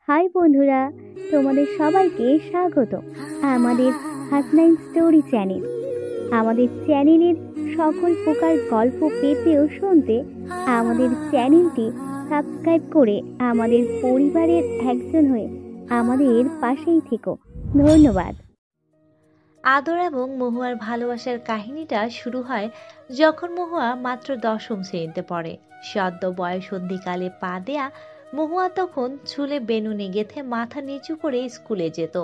High বন্ধুরা, তোমাদের সবাইকে স্বাগত আমাদের হাসনাইন স্টোরি চ্যানেল। আমাদের চ্যানেলের সকল প্রকার গল্প পেতে ও শুনতে আমাদের চ্যানেলটি সাবস্ক্রাইব করে আমাদের পরিবারের একজন হয়ে আমাদের পাশেই থেকো। ধন্যবাদ। আদর এবং মহুয়ার ভালোবাসার কাহিনীটা শুরু হয় যখন মহুয়া মাত্র দশম শ্রেণীতে পড়ে। সদ্য বয়সন্ধিকালে পা দেয়া মহুয়া তখন চুলে বেনুনি গেঁথে মাথা নিচু করে স্কুলে যেত।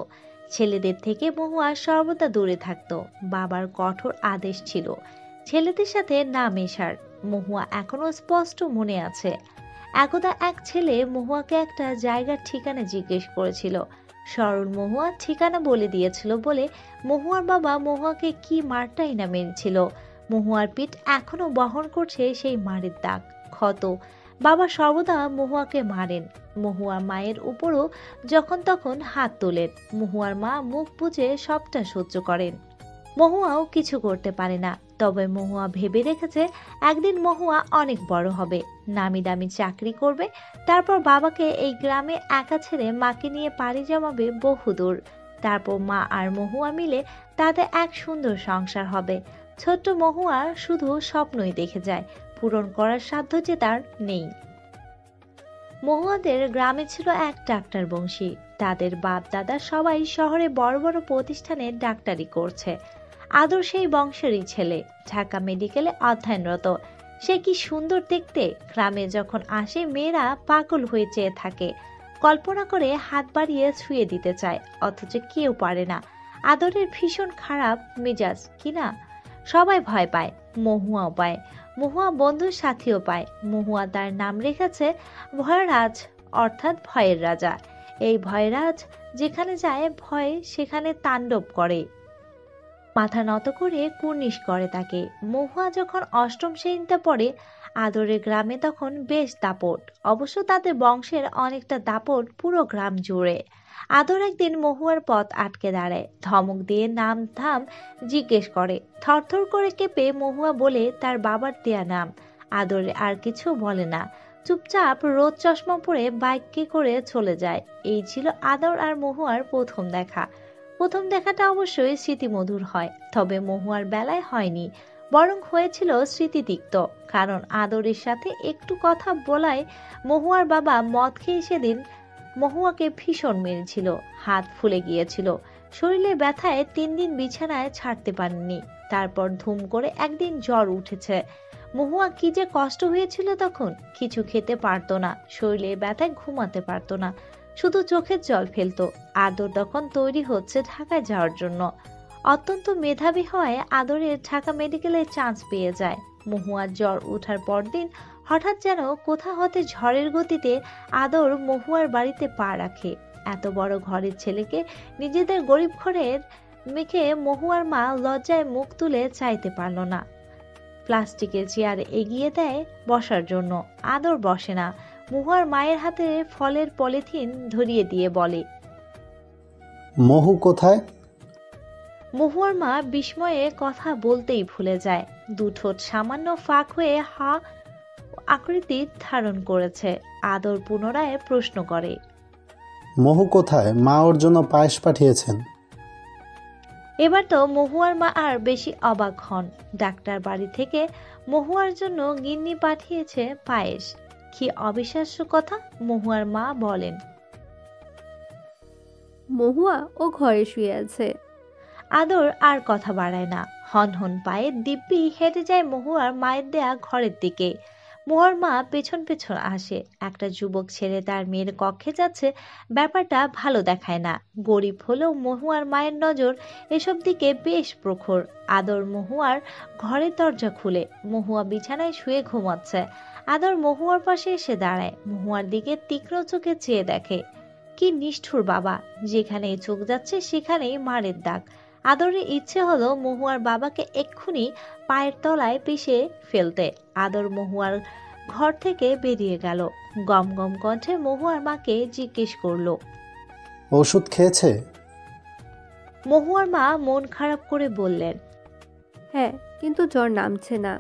ছেলেদের থেকে মহুয়া সর্বদা দূরে থাকতো। বাবার কঠোর আদেশ ছিল ছেলেদের সাথে না মেশার। মহুয়া এখনো স্পষ্ট মনে আছে, একদা এক ছেলে মহুয়াকে একটা জায়গার ঠিকানা জিজ্ঞেস করেছিল। সরল মহুয়া ঠিকানা বলে দিয়েছিল বলে মহুয়ার বাবা মহুয়াকে কি মারটাই না মেরেছিল। মহুয়ার পিঠ এখনো বহন করছে সেই মারের দাগ, ক্ষত। বাবা সর্বদা মহুয়াকে মারেন। মহুয়ার মায়ের উপরও যখন তখন হাত তোলেন। মহুয়ার মা মুখ বুজে সবটা সহ্য করেন। মহুয়াও কিছু করতে পারে না। তবে মহুয়া ভেবে রেখেছে একদিন মহুয়া অনেক বড় হবে, নামি দামি চাকরি করবে, তারপর বাবাকে এই গ্রামে একা ছেড়ে মাকে নিয়ে পাড়ি জমাবে বহুদূর। তারপর মা আর মহুয়া মিলে তাদের এক সুন্দর সংসার হবে। ছোট্ট মহুয়া শুধু স্বপ্নই দেখে যায়, পূরণ করার সাধ্য যে তার নেই। মহুয়াদের গ্রামে ছিল এক ডাক্তার বংশী। তাদের বাপ দাদা সবাই শহরে বড় বড় প্রতিষ্ঠানে ডাক্তারি করছে। আদর সেই বংশেরই ছেলে, ঢাকা মেডিকেলে অধ্যয়নরত। সে কি সুন্দর দেখতে! গ্রামে যখন আসে মেয়েরা পাগল হয়ে চেয়ে থাকে, কল্পনা করে হাত বাড়িয়ে ছুঁয়ে দিতে চায়, অথচ কেউ পারে না। আদরের ভীষণ খারাপ মেজাজ কিনা, সবাই ভয় পায়, মহুয়াও পায়। মহুয়া বন্ধুর সাথীও পায়। মহুয়া তার নাম রেখেছে ভয়রাজ, অর্থাৎ ভয়ের রাজা। এই ভয়রাজ যেখানে যায় ভয় সেখানে তাণ্ডব করে, মাথা নত করে কুর্নিশ করে তাকে। মহুয়া যখন অষ্টম শ্রেণীতে পড়ে, আদরের গ্রামে তখন বেশ দাপট। অবশ্য তাদের বংশের অনেকটা দাপট পুরো গ্রাম জুড়ে। আদর একদিন মহুয়ার পথ আটকে দাঁড়ায়, ধমক দিয়ে নাম ধাম জিজ্ঞেস করে। থরথর করে কেঁপে মহুয়া বলে তার বাবার দেয়া নাম। আদর আর কিছু বলে না, চুপচাপ রোদ চশমা পরে বাইকে করে চলে যায়। এই ছিল আদর আর মহুয়ার প্রথম দেখা। প্রথম দেখাটা অবশ্যই স্মৃতিমধুর হয়, তবে মহুয়ার বেলায় হয়নি, বরং হয়েছিল স্মৃতিতিক্ত। কারণ আদরের সাথে একটু কথা বলায় মহুয়ার বাবা মদ খেয়ে সেদিন মহুয়াকে ভীষণ মেরেছিল। হাত ফুলে গিয়েছিল, শরীরে ব্যথায় 3 দিন বিছানায় ছাড়তে পারেননি। তারপর ধুম করে একদিন জ্বর উঠেছে। মহুয়া কি যে কষ্ট হয়েছিল তখন! কিছু খেতে পারতো না, শরীরে ব্যথায় ঘুমাতে পারতো না, শুধু চোখের জল ফেলতো। আদর তখন তৈরি হচ্ছে ঢাকায় যাওয়ার জন্য। অত্যন্ত মেধাবী হওয়ায় আদরের ঢাকা মেডিকেলে চান্স পেয়ে যায়। মহুয়ার জ্বর ওঠার পরদিন হঠাৎ যেন কোথা হতে ঝড়ের গতিতে আদর মহুয়ার বাড়িতে পা রাখে। এত বড় ঘরের ছেলেকে নিজেদের গরিব ঘরের মেখে মহুয়ার মা লজ্জায় মুখ তুলে চাইতে পারল না। প্লাস্টিকের চেয়ারে এগিয়ে দেয় বসার জন্য। আদর বসে না। মহুয়ার মায়ের হাতে ফলের পলিথিন ধরিয়ে দিয়ে বলে, মহু কোথায়? মহুয়ার মা বিস্ময়ে কথা বলতেই ভুলে যায়। দুঠোঁট সামান্য ফাঁক হয়ে হা আকৃতি ধারণ করেছে। আদর পুনরায় প্রশ্ন করে, মহু কোথায়? মা ওর জন্য পায়েস পাঠিয়েছেন। এবার তো মহুয়ার মা আর বেশি অবাক হন। ডাক্তার বাড়ি থেকে মহুয়ার জন্য গিন্নি পাঠিয়েছে পায়েস। কি অবিশ্বাস্য কথা! মহুয়ার মা বলেন। মহুয়া ও ঘরে শুয়ে আছে। আদর আর কথা বাড়ায় না, হন হন পায়ে দিব্যি হেঁটে যায় মহুয়ার মায়ের দেয়া ঘরের দিকে। মহুয়ার মা পেছন পেছন আসে। একটা যুবক ছেলে তার মেয়ের কক্ষে যাচ্ছে, ব্যাপারটা ভালো দেখায় না। গরিব হলেও মহুয়ার মায়ের নজর এসব দিকে বেশ প্রখর। আদর মহুয়ার ঘরের দরজা খুলে। মহুয়া বিছানায় শুয়ে ঘুমাচ্ছে। আদর মহুয়ার পাশে এসে দাঁড়ায়, মহুয়ার দিকে তীক্ষ্ণ চোখে চেয়ে দেখে। কি নিষ্ঠুর বাবা! যেখানেই চোখ যাচ্ছে সেখানেই মারের দাগ। আদরের ইচ্ছে হলো মহুয়ার বাবাকে এক্ষুনি পায়ের তলায় পিষে ফেলতে। আদর মহুয়ার ঘর থেকে বেরিয়ে গেল। গম গম কণ্ঠে মহুয়ার মাকে জিজ্ঞেস করলো, ওষুধ খেয়েছে? মহুয়ার মা মন খারাপ করে বললেন, হ্যাঁ, কিন্তু জ্বর নামছে না।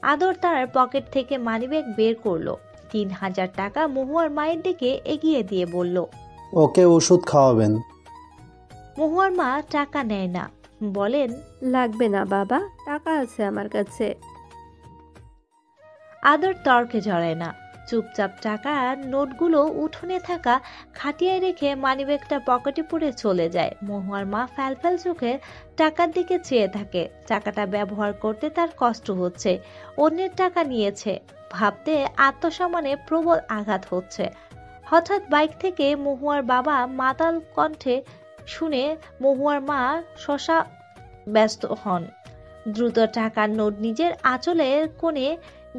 আদর তার পকেট থেকে মানিব্যাগ বের করলো, ৩,০০০ টাকা মহুয়ার মায়ের দিকে এগিয়ে দিয়ে বলল। ওকে ওষুধ খাওয়াবেন। মহুয়ার মা টাকা নেয় না, বলেন, লাগবে না বাবা, টাকা আছে আমার কাছে। আদর তর্কে জড়ায় না, চুপচাপ টাকার নোটগুলো উঠোনে থাকা খাটিয়ায় রেখে মানিব্যাগটা পকেটে পুরে চলে যায়। মহুয়ার মা ফ্যালফ্যাল চোখে টাকার দিকে চেয়ে থাকে। টাকাটা ব্যবহার করতে তার কষ্ট হচ্ছে। অন্যের টাকা নিয়েছে ভাবতে আত্মসম্মানে প্রবল আঘাত হচ্ছে। হঠাৎ বাইক থেকে মহুয়ার বাবা মাতাল কণ্ঠে শুনে মহুয়ার মা শশা ব্যস্ত হন। দ্রুত টাকার নোট নিজের আঁচলের কোণে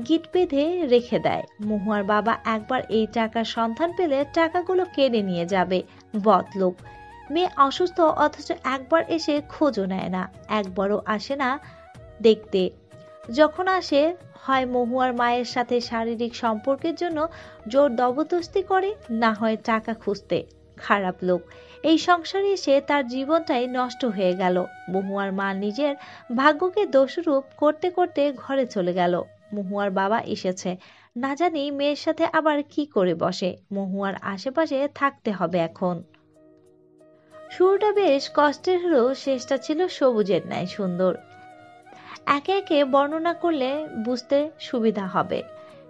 গিট বেঁধে রেখে দেয়। মহুয়ার বাবা একবার এই টাকার সন্ধান পেলে টাকাগুলো কেড়ে নিয়ে যাবে। বদলোক মেয়ে অসুস্থ, অথচ একবার এসে খোঁজও নেয় না, একবারও আসে না দেখতে। যখন আসে হয় মহুয়ার মায়ের সাথে শারীরিক সম্পর্কের জন্য জোর জবরদস্তি করে, না হয় টাকা খুঁজতে। খারাপ লোক। এই সংসারে এসে তার জীবনটাই নষ্ট হয়ে গেল। মহুয়ার মা নিজের ভাগ্যকে দোষরূপ করতে করতে ঘরে চলে গেল। মহুয়ার বাবা এসেছে, না জানি মেয়ের সাথে আবার কি করে বসে। মহুয়ার আশেপাশে থাকতে হবে এখন। শুরুটা বেশ কষ্টের হলেও শেষটা ছিল সবুজের ন্যায় সুন্দর। একে একে বর্ণনা করলে বুঝতে সুবিধা হবে।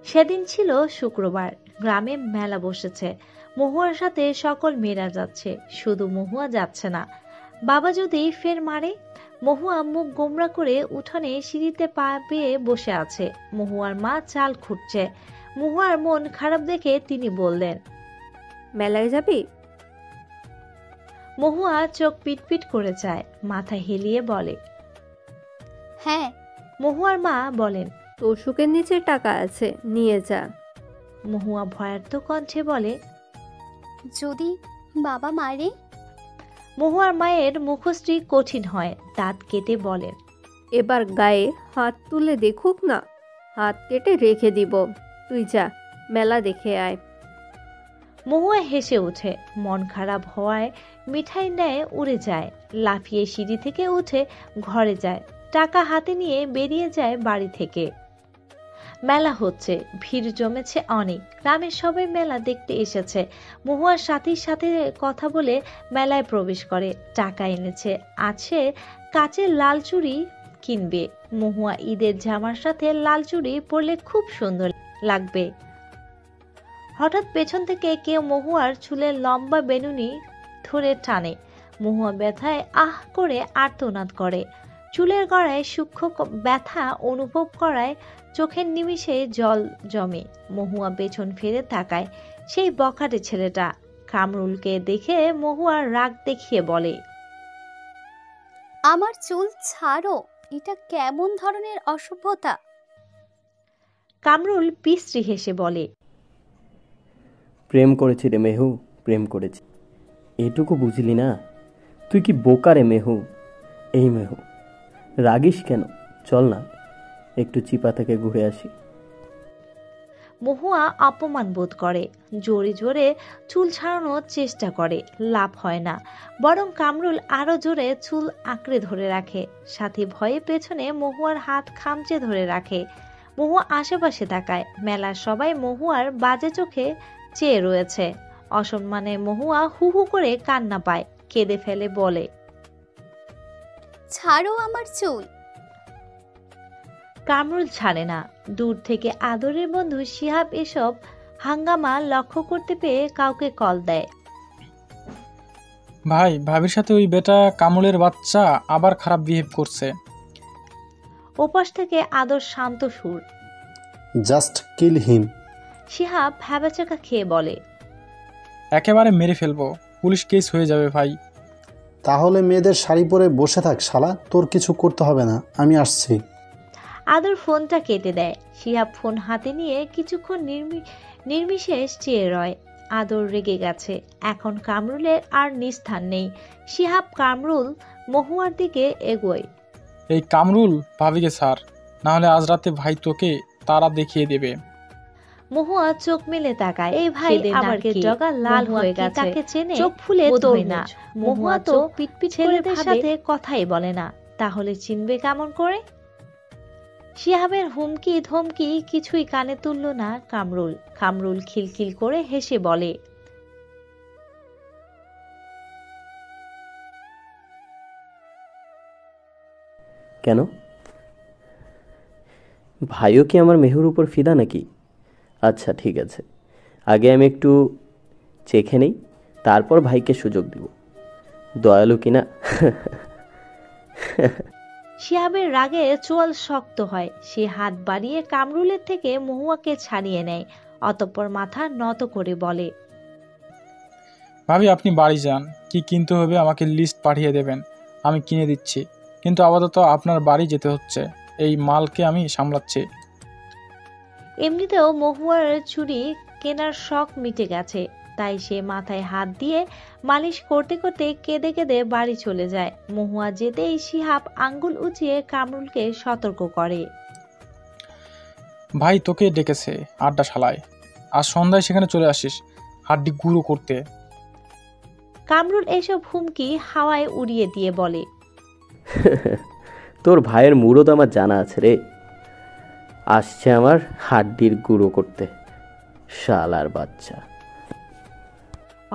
সেদিন ছিল শুক্রবার, গ্রামে মেলা বসেছে। মহুয়ার সাথে সকল মেয়েরা যাচ্ছে, শুধু মহুয়া যাচ্ছে না। বাবা যদি ফের মারে। মহুয়া মুখ গোমরা করে উঠোনে সিঁড়িতে পা পেয়ে বসে আছে। মহুয়ার মা চাল খুঁটছে। মহুয়ার মন খারাপ দেখে তিনি বললেন, মেলায় যাবি? মহুয়া চোখ পিটপিট করে চায়, মাথা হেলিয়ে বলে, হ্যাঁ। মহুয়ার মা বলেন, তোষকের নিচে টাকা আছে, নিয়ে যা। মহুয়া ভয়ার্থ কণ্ঠে বলে, যদি বাবা মারে? মহুয়ার মায়ের মুখশ্রী কঠিন হয়, দাঁত কেটে বলেন, এবার গায়ে হাত তুলে দেখুক না, হাত কেটে রেখে দিব। তুই যা, মেলা দেখে আয়। মহুয়া হেসে ওঠে, মন খারাপ হওয়ায় মিঠাই ন্যায় উড়ে যায়। লাফিয়ে সিঁড়ি থেকে উঠে ঘরে যায়। টাকা হাতে নিয়ে বেরিয়ে যায় বাড়ি থেকে। মেলা হচ্ছে, ভিড় জমেছে অনেক। গ্রামের সবাই মেলা দেখতে এসেছে। মহুয়ার সাথীর সাথে কথা বলে মেলায় প্রবেশ করে। টাকা এনেছে, আছে কাচের লাল চুড়ি কিনবে। মহুয়া ঈদের জামার সাথে লাল চুড়ি পরলে খুব সুন্দর লাগবে। হঠাৎ পেছন থেকে কেউ মহুয়ার চুলের লম্বা বেনুনি ধরে টানে। মহুয়া ব্যথায় আহ করে আর্তনাদ করে। চুলের গড়ায় সূক্ষ্ম ব্যথা অনুভব করায় চোখের নিমিষে জল জমে। মহুয়া পেছন ফিরে তাকায়। সেই বখাটে ছেলেটা কামরুলকে দেখে মহুয়ার রাগ দেখিয়ে বলে, আমার চুল ছাড়ো, এটা কেমন ধরনের অসভ্যতা? কামরুল বিশ্রী হেসে বলে, প্রেম করেছি রে মেহু, প্রেম করেছি। এটুকু বুঝলি না? তুই কি বোকা রে মেহু। এই মেহু, রাগিস কেন? চল না একটু চিপা থেকে ঘুরে আসি। মহুয়া অপমান বোধ করে। জোরে জোরে চুল ছাড়ানোর চেষ্টা করে, লাভ হয় না। বরং কামরুল আরো জোরে চুল আঁকড়ে ধরে রাখে। সাথী ভয়ে পেছনে মহুয়ার হাত খামচে ধরে রাখে। মহুয়া আশেপাশে তাকায়। মেলার সবাই মহুয়ার বাজে চোখে চেয়ে রয়েছে। অসম্মানে মহুয়া হু হু করে কান্না পায়, কেঁদে ফেলে বলে, ছাড়ো আমার চুল। কামরুল ছাড়ে না। দূর থেকে আদরের বন্ধু শিহাব এসব হাঙ্গামা লক্ষ্য করতে পেয়ে কাউকে কল দেয়। ভাই, ভাবির সাথে ওই বেটা কামলের বাচ্চা আবার খারাপ বিহেভ করছে। ওপাশ থেকে আদর শান্ত সুর। জাস্ট কিল হিম। শিহাব ভ্যাবাচাকা খেয়ে বলে, একেবারে মেরে ফেলবো, পুলিশ কেস হয়ে যাবে ভাই। তাহলে মেয়েদের শাড়ি পরে বসে থাক শালা, তোর কিছু করতে হবে না, আমি আসছি। আদর ফোনটা কেটে দেয়। শিহাব ফোন হাতে নিয়ে কিছুক্ষণ নির্বিশেষ চেয়ে রয়। আদর রেগে গেছে। এখন কামরুলের আর নিস্তার নেই। শিহাব কামরুল মহুয়ার দিকে এগোয়। এই কামরুল, ভাবিকে ছাড়, নাহলে আজ রাতে ভাই তোকে তারা দেখিয়ে দেবে। মহুয়া চোখ মেলে তাকায়। এই ভাই আবার কি? জগা লাল হয়ে গেছে, তাকে চেনে? চোখ ফুলে তোলে না। মহুয়া তো পিটপিট ছেলেদের সাথে কথাই বলে না, তাহলে চিনবে কেমন করে? শিহাবের হুমকি ধমকি কিছুই কানে তুলল না কামরুল। কামরুল খিলখিল করে হেসে বলে, কেন? ভাইও কি আমার মেহুর উপর ফিদা নাকি? আচ্ছা ঠিক আছে, আগে আমি একটু চেখে নেই, তারপর ভাইকে সুযোগ দিব। দয়ালু কিনা। শিহাবের রাগে চোয়াল শক্ত হয়। সে হাত বাড়িয়ে কামরুলের থেকে মহুয়াকে ছাড়িয়ে নেয়, অতঃপর মাথা নত করে বলে, ভাবি আপনি বাড়ি যান, কি কিনতে হবে আমাকে লিস্ট পাঠিয়ে দেবেন, আমি কিনে দিচ্ছি। কিন্তু আপাতত আপনার বাড়ি যেতে হচ্ছে, এই মালকে আমি সামলাচ্ছি। এমনিতেও মহুয়ার চুড়ি কেনার শখ মিটে গেছে, তাই সে মাথায় হাত দিয়ে মালিশ করতে করতে কেঁদে কেঁদে বাড়ি চলে যায়। মহুয়া যেতেই শিহাব আঙ্গুল উঁচিয়ে কামরুলকে সতর্ক করে, ভাই তোকে ডেকেছে আড্ডা শালায়, আজ সন্ধ্যায় সেখানে চলে আসিস হাড্ডি গুঁড়ো করতে। কামরুল এসব হুমকি হাওয়ায় উড়িয়ে দিয়ে বলে, তোর ভাইয়ের মুরদ আমার জানা আছে রে, আসছে আমার হাড্ডির গুঁড়ো করতে, শালার বাচ্চা।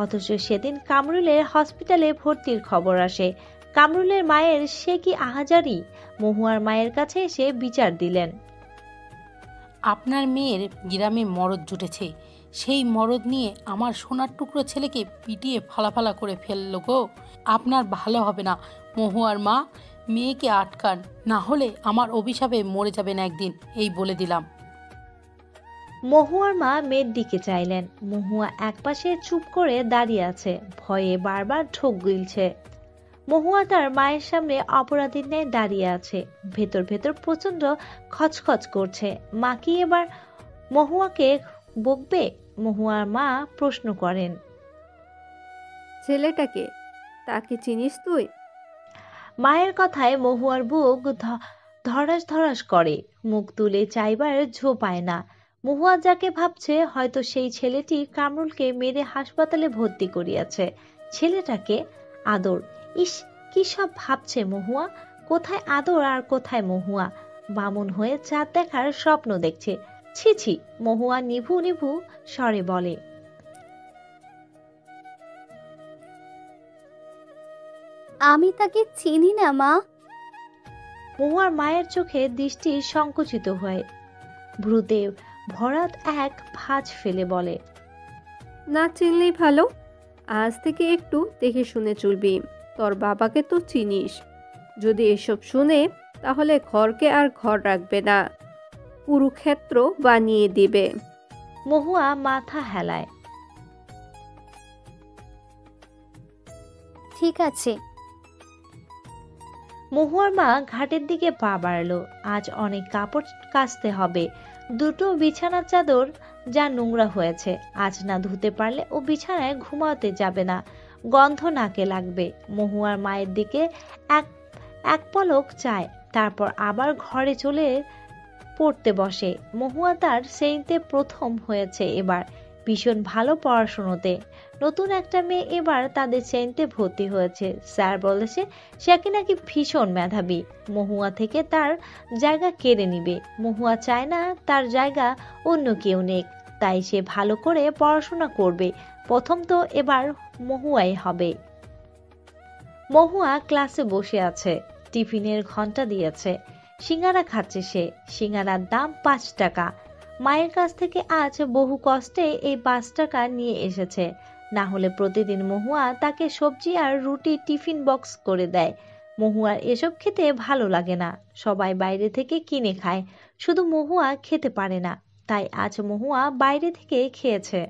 অথচ সেদিন কামরুলের হসপিটালে ভর্তির খবর আসে। কামরুলের মায়ের সে কি আহাজারি, মহুয়ার মায়ের কাছে এসে বিচার দিলেন। আপনার মেয়ের গ্রামে মরদ জুটেছে, সেই মরদ নিয়ে আমার সোনার টুকরো ছেলেকে পিটিয়ে ফালাফালা করে ফেললো গো। আপনার ভালো হবে না মহুয়ার মা, মেয়েকে আটকান, না হলে আমার অভিশাপে মরে যাবেন একদিন, এই বলে দিলাম। মহুয়ার মা মেয়ের দিকে চাইলেন। মহুয়া একপাশে চুপ করে দাঁড়িয়ে আছে, ভয়ে বারবার ঢোক গিলছে। মহুয়া তার মায়ের সামনে অপরাধীর ন্যায় দাঁড়িয়ে আছে, ভেতর ভেতর প্রচন্ড খচখচ করছে। মা কি এবার মহুয়াকে বকবে? মহুয়ার মা প্রশ্ন করেন, ছেলেটাকে, তাকে চিনিস তুই? মায়ের কথায় মহুয়ার বুক ধরাস ধরাস করে, মুখ তুলে চাইবার ঝো পায় না। মহুয়া যাকে ভাবছে হয়তো সেই ছেলেটি কামরুলকে মেরে হাসপাতালে ভর্তি করিয়াছে। ছেলেটাকে আদর, ইস কি সব ভাবছে মহুয়া। কোথায় আদর আর কোথায় মহুয়া? বামুন হয়ে চাঁদ দেখার স্বপ্ন দেখছে। ছি ছি। মহুয়া নিভু নিভু স্বরে বলে, আমি তাকে চিনি না মা। মহুয়ার মায়ের চোখে দৃষ্টি সংকুচিত হয়, ভ্রুতে ভরাট এক ভাঁজ ফেলে বলে, না চিনলেই ভালো, আজ থেকে একটু দেখে শুনে চলবি। তোর বাবাকে তো চিনিস, যদি এসব শুনে তাহলে ঘরকে আর ঘর রাখবে না, কুরুক্ষেত্র বানিয়ে দিবে। মহুয়া মাথা হেলায়, ঠিক আছে। মহুয়ার মা ঘাটের দিকে পা বাড়ালো। আজ অনেক কাপড় কাচতে হবে, দুটো বিছানার চাদর যা নোংরা হয়েছে, আজ না ধুতে পারলে ও বিছানায় ঘুমাতে যাবে না, গন্ধ নাকে লাগবে। মহুয়ার মায়ের দিকে এক পলক চায়, তারপর আবার ঘরে চলে পড়তে বসে। মহুয়া তার শ্রেণীতে প্রথম হয়েছে এবার, ভীষণ ভালো পড়াশোনাতে। নতুন একটা মেয়ে এবার তাদের শ্রেণীতে ভর্তি হয়েছে। স্যার বলেছে সে নাকি ভীষণ মেধাবী, মহুয়া থেকে তার জায়গা কেড়ে নিবে। মহুয়া চায় না তার জায়গা অন্য কেউ নেক, তাই সে ভালো করে পড়াশোনা করবে। প্রথম তো এবার মহুয়াই হবে। মহুয়া ক্লাসে বসে আছে, টিফিনের ঘন্টা দিয়েছে, সিঙ্গারা খাচ্ছে সে। সিঙ্গারার দাম 5 টাকা। মায়ের কাছ থেকে আজ বহু কষ্টে এই 5 টাকা নিয়ে এসেছে, না হলে প্রতিদিন মহুয়া তাকে সবজি আর রুটি টিফিন বক্স করে দেয়। মহুয়ার এসব খেতে ভালো লাগে না, সবাই বাইরে থেকে কিনে খায়, শুধু মহুয়া খেতে পারে না, তাই আজ মহুয়া বাইরে থেকে খেয়েছে।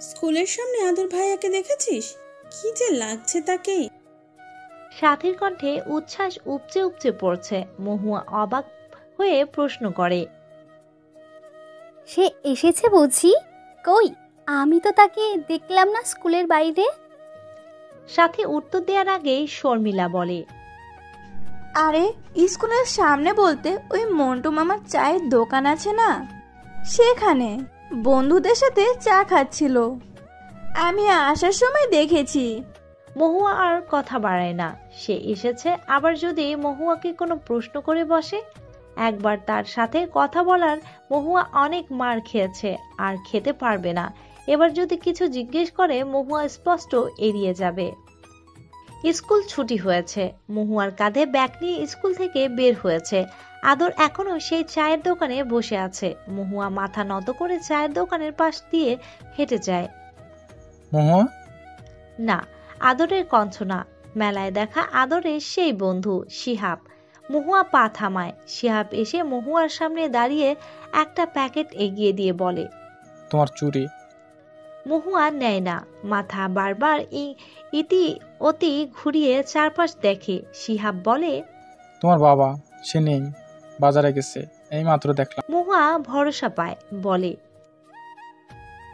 স্কুলের সামনে আদর ভাইয়াকে দেখেছিস? কি যে লাগছে তাকে। সাথীর কণ্ঠে উচ্ছ্বাস উপচে উপচে পড়ছে। মহুয়া অবাক হয়ে প্রশ্ন করে, সে এসেছে বুঝি? কই, আমি তো তাকে দেখলাম না স্কুলের বাইরে। সাথী উত্তর দেওয়ার আগেই শর্মিলা বলে, আরে স্কুলের সামনে বলতে ওই মন্টু মামার চায়ের দোকান আছে না, সেখানে বন্ধুদের সাথে চা খাচ্ছিল, আমি আসার সময় দেখেছি। মহুয়া আর কথা বাড়ায় না, সে এসেছে। আবার যদি মহুয়াকে কোনো প্রশ্ন করে বসে, একবার তার সাথে কথা বলার মহুয়া অনেক মার খেয়েছে, আর খেতে পারবে না। এবার যদি কিছু জিজ্ঞেস করে মহুয়া স্পষ্ট এড়িয়ে যাবে। স্কুল ছুটি হয়েছে। মহুয়ার কাঁধে ব্যাগ নিয়ে স্কুল থেকে বের হয়েছে। আদর এখনো সেই চায়ের দোকানে বসে আছে। মহুয়া মাথা নত করে চায়ের দোকানের পাশ দিয়ে হেঁটে যায়। মহুয়া, না, আদরের কণ্ঠ না। মেলায় দেখা আদরের সেই বন্ধু শিহাব। মহুয়া পা থামায়। শিহাব এসে মহুয়ার সামনে দাঁড়িয়ে একটা প্যাকেট এগিয়ে দিয়ে বলে, তোমার চুড়ি। মহুয়া নেয় না, মাথা বারবার ইতি অতি ঘুরিয়ে চারপাশ দেখে। শিহাব বলে, তোমার বাবা সে নেই, বাজারে গেছে, এই মাত্র দেখলাম। মহুয়া ভরসা পায়, বলে,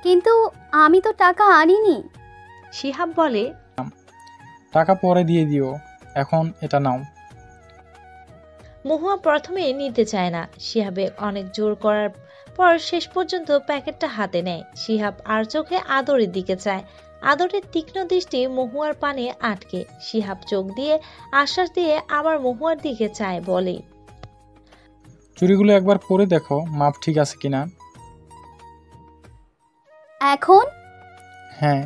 কিন্তু আমি তো টাকা আনিনি। শিহাব বলে, টাকা পরে দিয়ে দিও, এখন এটা নাও। মহুয়া প্রথমে নিতে চায় না। শিহাবে অনেক জোর করার পর শেষ পর্যন্ত প্যাকেটটা হাতে নেয়। শিহাব আর চোখে আদরের দিকে চায়। আদরের তীক্ষ্ণ দৃষ্টি মহুয়ার পানে আটকে। শিহাব চোখ দিয়ে আশ্বাস দিয়ে আবার মহুয়ার দিকে চায়, বলে, চুড়িগুলো একবার পরে দেখো মাপ ঠিক আছে কিনা। এখন? হ্যাঁ,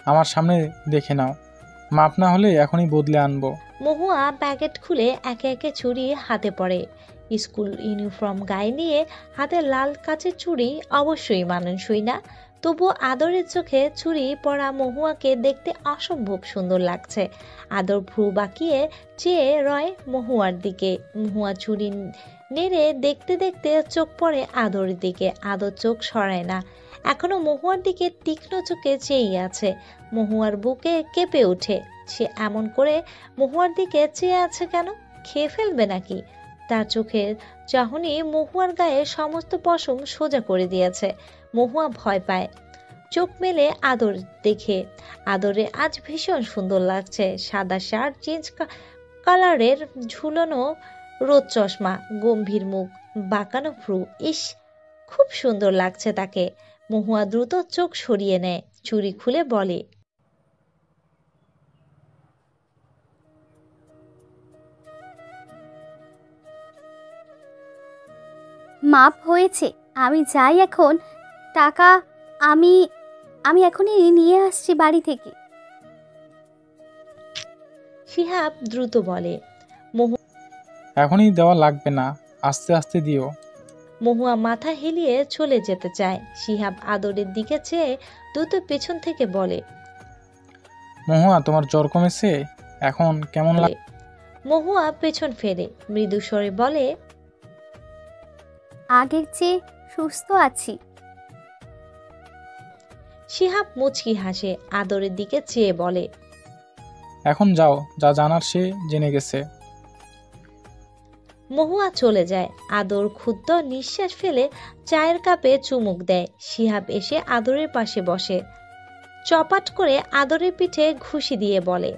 আমার সামনে দেখে নাও, মাপ না হলে এখনই বদলে আনবো। মহুয়া প্যাকেট খুলে একে একে চুড়ি হাতে পড়ে। স্কুল ইউনিফর্ম গায়ে নিয়ে হাতে লাল কাচের চুড়ি অবশ্যই মানানসই না, তবুও আদরের চোখে চুড়ি পরা মহুয়াকে দেখতে অসম্ভব সুন্দর লাগছে। আদর ভ্রু বাঁকিয়ে চেয়ে রয় মহুয়ার দিকে। মহুয়া চুড়ি নেড়ে দেখতে দেখতে চোখ পড়ে আদরের দিকে। আদর চোখ সরায় না, এখনো মহুয়ার দিকে তীক্ষ্ণ চোখে চেয়ে আছে। মহুয়ার বুকে কেঁপে ওঠে। সে এমন করে মহুয়ার দিকে চেয়ে আছে কেন? খেয়ে ফেলবে নাকি? তার চোখের চাহনি মহুয়ার গায়ে সমস্ত পশম সোজা করে দিয়েছে। মহুয়া ভয় পায়, চোখ মেলে আদর দেখে। আদরে আজ ভীষণ সুন্দর লাগছে। সাদা শার্ট, জিন্স কালারের ঝুলানো রোদ চশমা, গম্ভীর মুখ, বাঁকানো ভ্রু। ইস, খুব সুন্দর লাগছে তাকে। মহুয়া দ্রুত চোখ সরিয়ে নেয়, চুড়ি খুলে বলে, মাপ হয়েছে, আমি যাই এখন। টাকা আমি আমি এখনই নিয়ে আসছি বাড়ি থেকে। শিহাব দ্রুত বলে। এখনই দেওয়া লাগবে না, আস্তে আস্তে দিও। মহুয়া মাথা হেলিয়ে চলে যেতে চায়। শিহাব আদরের দিকে চেয়ে দ্রুত পেছন থেকে বলে, মহুয়া, তোমার জ্বর কমেছে? এখন কেমন লাগে? মহুয়া পেছন ফেরে মৃদু স্বরে বলে, আগের চেয়ে সুস্থ আছি। শিহাব মুচকি হাসে, আদরের দিকে চেয়ে বলে, এখন যাও, যা জানার সে জেনে গেছে। মহুয়া চলে যায়। আদর ক্ষুদ্র নিঃশ্বাস ফেলে চায়ের কাপে চুমুক দেয়। শিহাব এসে আদরের পাশে বসে, চপাট করে আদরের পিঠে ঘুষি দিয়ে বলে,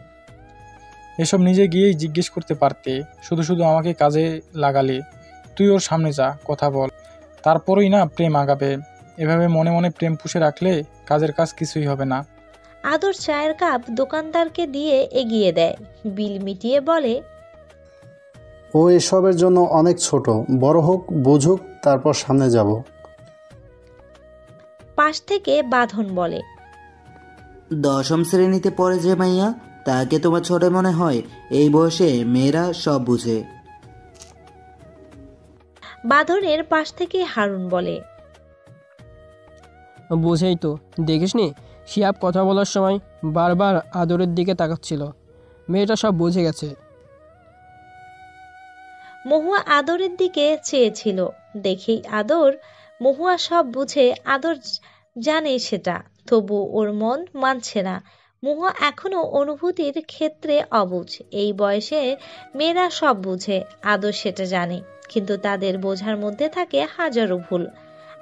এসব নিজে গিয়েই জিজ্ঞেস করতে পারতে, শুধু শুধু আমাকে কাজে লাগালে। তুই ওর সামনে যা, কথা বল, তারপরই না প্রেম আগাবে। এভাবে মনে মনে প্রেম পুষে রাখলে কাজের কাজ কিছুই হবে না। আদর চায়ের কাপ দোকানদারকে দিয়ে এগিয়ে দেয়। বিল মিটিয়ে বলে, ও এসবের জন্য অনেক ছোট, বড় হোক, বুঝুক, তারপর সামনে যাব। পাশ থেকে বাঁধন বলে, 10ম শ্রেণীতে পড়ে যে মাইয়া, তাকে তোমার ছোট মনে হয়? এই বয়সে মেয়েরা সব বুঝে। বাঁধনের পাশ থেকে হারুন বলে, বুঝেই তো, দেখিসনি শিহাব কথা বলার সময় বারবার আদরের দিকে তাকাচ্ছিল। মেয়েটা সব বুঝে গেছে। মহুয়া আদরের দিকে চেয়েছিল দেখেই আদর মহুয়া সব বুঝে। আদর জানে সেটা, তবু ওর মন মানছে না। মহুয়া এখনো অনুভূতির ক্ষেত্রে অবুঝ। এই বয়সে মেয়েরা সব বুঝে, আদর সেটা জানে, কিন্তু তাদের বোঝার মধ্যে থাকে হাজারো ভুল।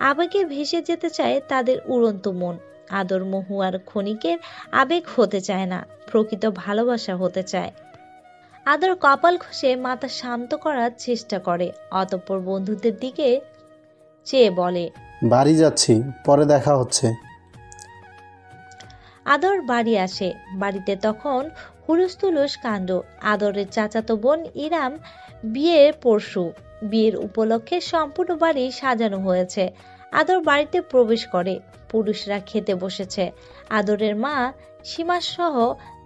আবেগে ভেসে যেতে চায় তাদের উড়ন্ত মন। আদর মহুয়ার ক্ষণিকের আবেগ হতে চায় না, প্রকৃত ভালোবাসা হতে চায়। আদর কপাল ঘষে মাথা শান্ত করার চেষ্টা করে, অতঃপর বন্ধুদের দিকে চেয়ে বলে, বাড়ি যাচ্ছি, পরে দেখা হচ্ছে। আদর বাড়ি আসে। বাড়িতে তখন হুলুস তুলুস কাণ্ড। আদরের চাচাতো বোন ইরাম বিয়ের পরশু বিয়ের উপলক্ষে সম্পূর্ণ বাড়ি সাজানো হয়েছে। আদর বাড়িতে প্রবেশ করে, পুরুষরা খেতে বসেছে। আদরের মা সীমা সহ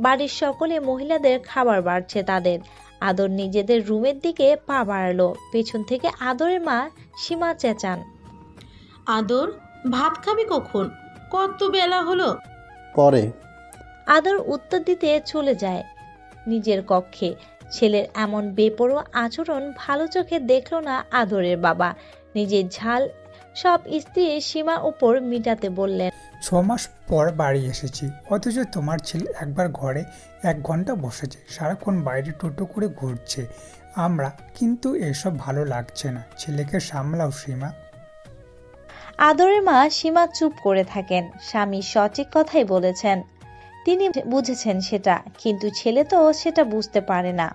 বাড়ির সকলে মহিলাদের খাবার বাড়ছে তাদের। আদর নিজেদের রুমের দিকে পা বাড়ালো। পেছন থেকে আদরের মা সীমা চেঁচান, আদর, ভাত খাবি কখন? কত বেলা হলো? পরে। আদর উত্তর দিতে চলে যায় নিজের কক্ষে। ছেলের এমন বেপরোয়া আচরণ ভালো চোখে দেখল না আদরের বাবা। নিজের ঝাল সব স্ত্রীর সীমার উপর মিটাতে বললেন, 6 মাস পর বাড়ি এসেছি, অথচ তোমার ছেলে একবার ঘরে 1 ঘন্টা বসেছে, সারাক্ষণ বাইরে টোটো করে ঘুরছে। আমরা কিন্তু এসব ভালো লাগছে না। ছেলেকে সামলাও সীমা। আদরের মা সীমা চুপ করে থাকেন। স্বামী সঠিক কথাই বলেছেন, তিনি বুঝেছেন সেটা, কিন্তু ছেলে তো সেটা বুঝতে পারে না।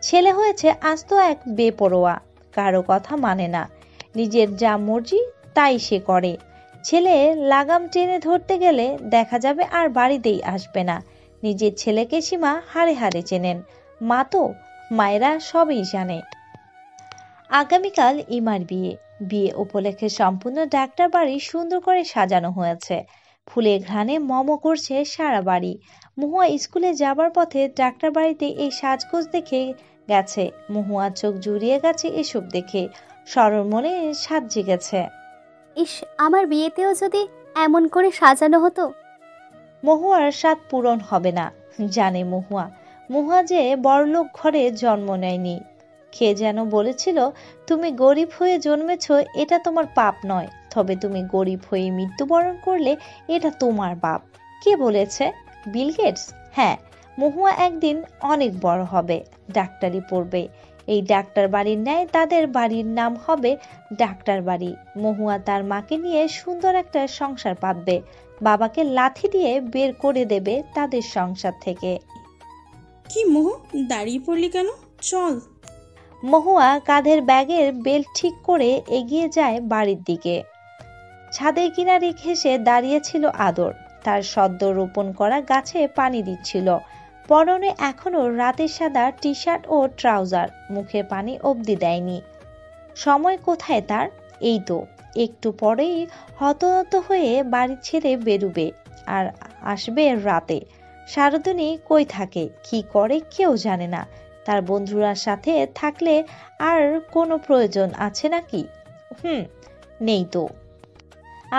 ছেলে হয়েছে আস্ত এক বেপরোয়া, কারো কথা মানে না, নিজের যা মর্জি তাই সে করে। ছেলে লাগাম টেনে ধরতে গেলে দেখা যাবে আর বাড়িতেই আসবে না। নিজের ছেলেকে সীমা হাড়ে হাড়ে চেনেন। মা তো, মায়েরা সবই জানে। আগামীকাল ইমার বিয়ে। বিয়ে উপলক্ষে সম্পূর্ণ ডাক্তার বাড়ি সুন্দর করে সাজানো হয়েছে। ফুলের ঘ্রাণে মম করছে সারা বাড়ি। মহুয়া স্কুলে যাবার পথে ডাক্তার বাড়িতে এই সাজগোজ দেখে গেছে। মহুয়া চোখ জুড়িয়ে গেছে এসব দেখে, সরল মনে সাজ জেগেছে। ইস, আমার বিয়েতেও যদি এমন করে সাজানো হতো। মহুয়ার স্বাদ পূরণ হবে না, জানে মহুয়া। মহুয়া যে বড়লোক ঘরে জন্ম নেয়নি। কে যেন বলেছিল, তুমি গরিব হয়ে জন্মেছ এটা তোমার পাপ নয়, তবে তুমি গরিব হয়ে মৃত্যুবরণ করলে এটা তোমার পাপ। কে বলেছে? Bill Gates? হ্যাঁ, মহুয়া একদিন অনেক বড় হবে, ডাক্তারি পড়বে। এই ডাক্তার বাড়ির ন্যায় তাদের বাড়ির নাম হবে ডাক্তার বাড়ি। মহুয়া তার মাকে নিয়ে সুন্দর একটা সংসার পাতবে। বাবাকে লাথি দিয়ে বের করে দেবে তাদের সংসার থেকে। কি মোহ, দাঁড়িয়ে পড়লি কেন? চল। মহুয়া কাঁধের ব্যাগের বেল্ট ঠিক করে এগিয়ে যায় বাড়ির দিকে। ছাদের কিনারে ঘেঁষে দাঁড়িয়েছিল আদর, তার সদ্য রোপণ করা গাছে পানি দিচ্ছিল। পরনে এখনো রাতের সাদা টি শার্ট ও ট্রাউজার, মুখে পানি অবধি দেয়নি। সময় কোথায় তার? এই তো একটু পরেই হতহত হয়ে বাড়ি ছেড়ে বেরুবে, আর আসবে রাতে। সারাদিনই কই থাকে, কি করে কেউ জানে না। তার বন্ধুরা সাথে থাকলে আর কোনো প্রয়োজন আছে নাকি? নেই তো।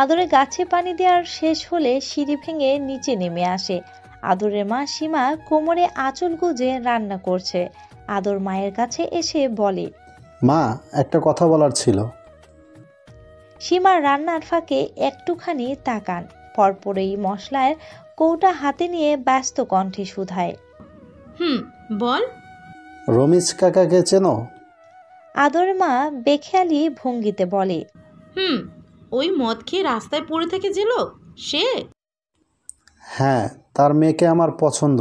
আদরে গাছে পানি দেওয়ার শেষ হলে সিঁড়ি ভেঙে নিচে নেমে আসে। আদরের মা সীমা কোমরে আঁচল গুজে রান্না করছে। আদর মায়ের কাছে এসে বলে, মা, একটা কথা বলার ছিল। সীমা রান্নার ফাঁকে একটুখানি তাকান, পরপরেই মশলার কৌটা হাতে নিয়ে ব্যস্ত কণ্ঠে শুধায়, বল। রমেশ কাকাকে চেনো? আদর মা বেখেয়ালি ভঙ্গিতে বলে, ওই মদ খেয়ে রাস্তায় পড়ে থাকে যে লোক, সে? হ্যাঁ, তার মেয়েকে আমার পছন্দ।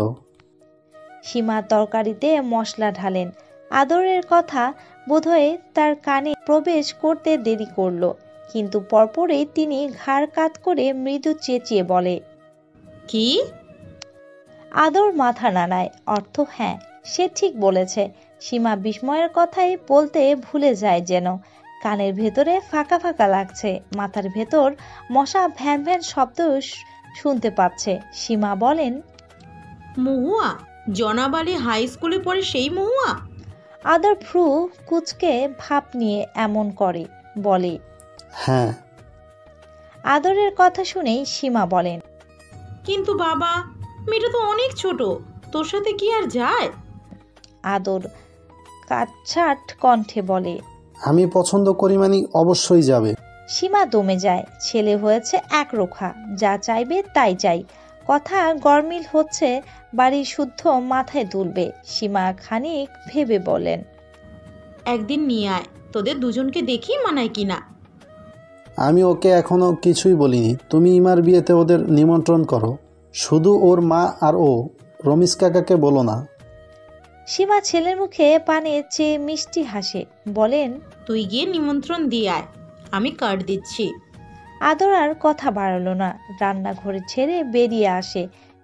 সীমা তরকারিতে মশলা ঢালেন। আদরের কথা বোধহয় তার কানে প্রবেশ করতে দেরি করল, কিন্তু পরপরেই তিনি ঘাড় কাত করে মৃদু চেঁচিয়ে বলে, কি? আদর মাথা নাড়ায়, অর্থ হ্যাঁ, সে ঠিক বলেছে। সীমা বিস্ময়ের কথাই বলতে ভুলে যায় যেন। কানের ভেতরে ফাঁকা ফাঁকা লাগছে, মাথার ভেতর মশা ভ্যান ভ্যান শব্দ শুনতে পাচ্ছে। সীমা বলেন, মহুয়া? জনাবালি হাই স্কুলে পড়ে সেই মহুয়া? আদর ভ্রু কুচকে ভাব নিয়ে এমন করে, বলে, হ্যাঁ। আদরের কথা শুনেই সীমা বলেন, কিন্তু বাবা, মেয়েটা তো অনেক ছোট, তোর সাথে কি আর যায়? আদর কাটছাট কণ্ঠে বলে, আমি পছন্দ করি মানে অবশ্যই যাবে। সীমা দমে যায়। ছেলে হয়েছে একরোখা, যা চাইবে তাই চাই। কথা গরমিল হচ্ছে, বাড়ি শুদ্ধ মাথায় তুলবে। সীমা খানিক ভেবে বলেন, একদিন নিয়ে আয়, তোদের দুজনকে দেখি মানায় কিনা। আমি ওকে এখনো কিছুই বলিনি। তুমি ইমার বিয়েতে ওদের নিমন্ত্রণ করো, শুধু ওর মা আর ও, রমেশ কাকাকে বলো না। সীমা ছেলের মুখে পানে চেয়ে মিষ্টি হাসে, বলেন, তুই গিয়ে নিমন্ত্রণ দিয়ে আয়, আমি কার্ড দিচ্ছি। আদর আর কথা বাড়ালো না, রান্নাঘরে ছেড়ে বেরিয়ে আসে।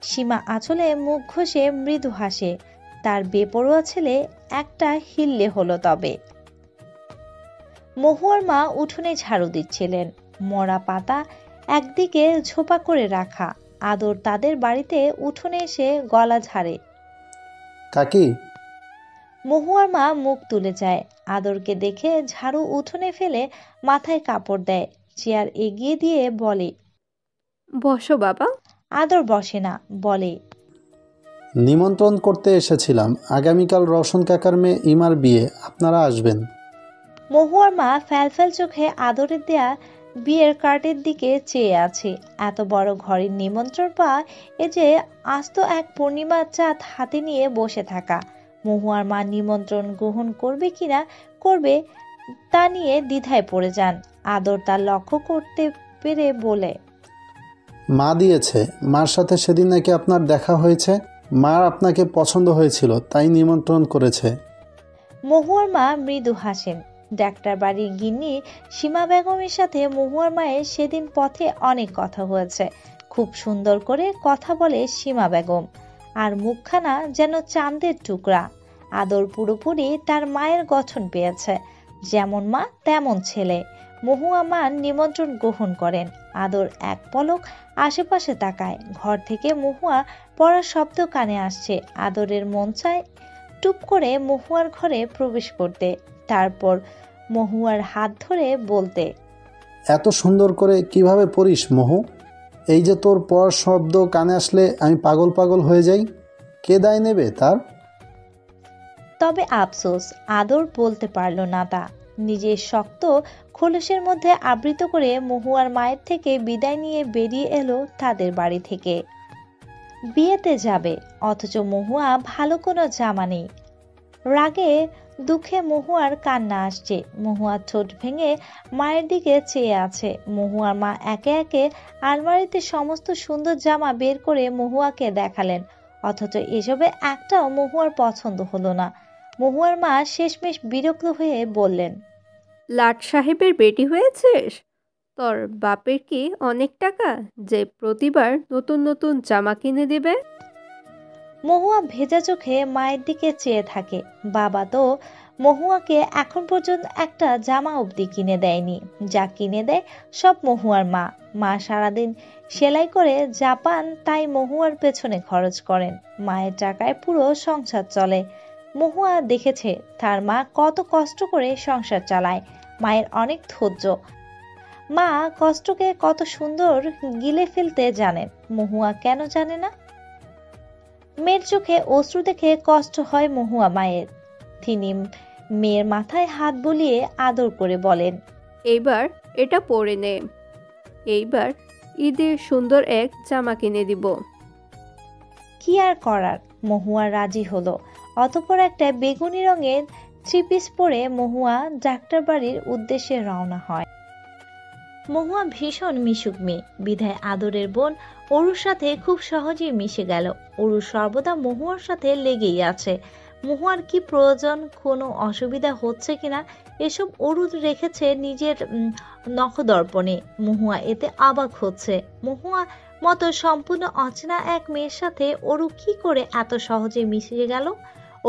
সীমা আঁচলে মুখ ঘষে মৃদু হাসে। তার বেপরোয়া ছেলে একটা হিললে হলো তবে। মহুয়ার মা উঠোনে ঝাড়ু দিচ্ছিলেন। মরা পাতা একদিকে ঝোপা করে রাখা। আদর তাদের বাড়িতে উঠোনে এসে গলা ঝাড়ে। কাকি, মহুয়ার মা মুখ তুলে যায়। আদরকে দেখে ঝাড়ু উঠোনে ফেলে মাথায় কাপড় দেয়, চেয়ার এগিয়ে দিয়ে বলে, বসো বাবা। আদর বসে না, বলে, নিমন্ত্রণ করতে এসেছিলাম। আগামীকাল রওশন কাকার মেয়ে ইমার বিয়ে, আপনারা আসবেন। মহুয়ার মা ফ্যালফ্যাল চোখে আদরের দেয়া বিয়ের কার্ডের দিকে চেয়ে আছে। এত বড় ঘরের নিমন্ত্রণ পাওয়া, এ যে আস্ত এক পূর্ণিমার চাঁদ হাতে নিয়ে বসে থাকা। মহুয়ার মা নিমন্ত্রণ গ্রহণ করবে কিনা করবে তা নিয়ে দ্বিধায় পড়ে যান। আদর তার লক্ষ্য করতে পেরে বলে, মা দিয়েছে। মার সাথে সেদিন নাকি আপনার দেখা হয়েছে। মার আপনাকে পছন্দ হয়েছিল, তাই নিমন্ত্রণ করেছে। মহুয়ার মা মৃদু হাসেন। ডাক্তার বাড়ির গিন্নি সীমা বেগমের সাথে মহুয়ার মায়ের সেদিন পথে অনেক কথা হয়েছে। খুব সুন্দর করে কথা বলে সীমা বেগম, আর মুখখানা যেন চাঁদের টুকরা। আদর পুরোপুরি তার মায়ের গঠন পেয়েছে। যেমন মা তেমন ছেলে। মহুয়া মার নিমন্ত্রণ গ্রহণ করেন। আদর এক পলক আশেপাশে তাকায়। ঘর থেকে মহুয়া পড়ার শব্দ কানে আসছে। আদরের মন চায় টুপ করে মহুয়ার ঘরে প্রবেশ করতে, তারপর মহুয়ার হাত ধরে বলতে, এত সুন্দর করে কিভাবে পড়িস মহু? এই যে তোর পড়ার শব্দ কানে আসলে আমি পাগল পাগল হয়ে যাই। কে দায় নেবে তার? তবে আফসোস, আদর বলতে পারল না তা। নিজের শক্ত খোলসের মধ্যে আবৃত করে মহুয়ার মায়ের থেকে বিদায় নিয়ে বেরিয়ে এলো তাদের বাড়ি থেকে। বিয়েতে যাবে, অথচ মহুয়া ভালো কোনো জামা নেই। রাগে দুঃখে মহুয়ার কান্না আসছে। মহুয়ার ঠোঁট ভেঙে মায়ের দিকে চেয়ে আছে। মহুয়ার মা একে একে আলমারিতে সমস্ত সুন্দর জামা বের করে মহুয়াকে দেখালেন, অথচ এসবে একটাও মহুয়ার পছন্দ হলো না। মহুয়ার মা শেষমেশ বিরক্ত হয়ে বললেন, লাট সাহেবের বেটি হয়েছিস? তোর বাপের কি অনেক টাকা যে প্রতিবার নতুন নতুন জামা কিনে দিবে? মহুয়া ভেজা চোখে মায়ের দিকে চেয়ে থাকে। বাবা তো মহুয়াকে এখন পর্যন্ত একটা জামা অবধি কিনে দেয়নি। যা কিনে দেয় সব মহুয়ার মা। মা সারাদিন সেলাই করে জাপান, তাই মহুয়ার পেছনে খরচ করেন। মায়ের টাকায় পুরো সংসার চলে। মহুয়া দেখেছে তার মা কত কষ্ট করে সংসার চালায়। মায়ের অনেক ধৈর্য। মা কষ্টকে কত সুন্দর গিলে ফেলতে জানেন। মহুয়া কেন জানে না? মেয়ের চোখে অশ্রু দেখে কষ্ট হয় মহুয়া মায়ের। তিনি মেয়ের মাথায় হাত বুলিয়ে আদর করে বলেন, এইবার এটা পরে নে। এইবার ঈদে সুন্দর এক জামা কিনে দিব। কি আর করার, মহুয়া রাজি হলো। অতঃপর একটা বেগুনি রঙের থ্রি পিস পরে মহুয়া ডাক্তার বাড়ির উদ্দেশ্যে রওনা হয়। মহুয়া ভীষণ মিশুক মেয়ে, বিধায় আদরের বোন অরুর সাথে খুব সহজেই মিশে গেল। অরু সর্বদা মহুয়ার সাথে লেগেই আছে। মহুয়ার কি প্রয়োজন, কোনো অসুবিধা হচ্ছে কিনা, এসব অরু রেখেছে নিজের নখদর্পণে। মহুয়া এতে অবাক হচ্ছে। মহুয়া মতো সম্পূর্ণ অচেনা এক মেয়ের সাথে অরু কি করে এত সহজে মিশে গেল?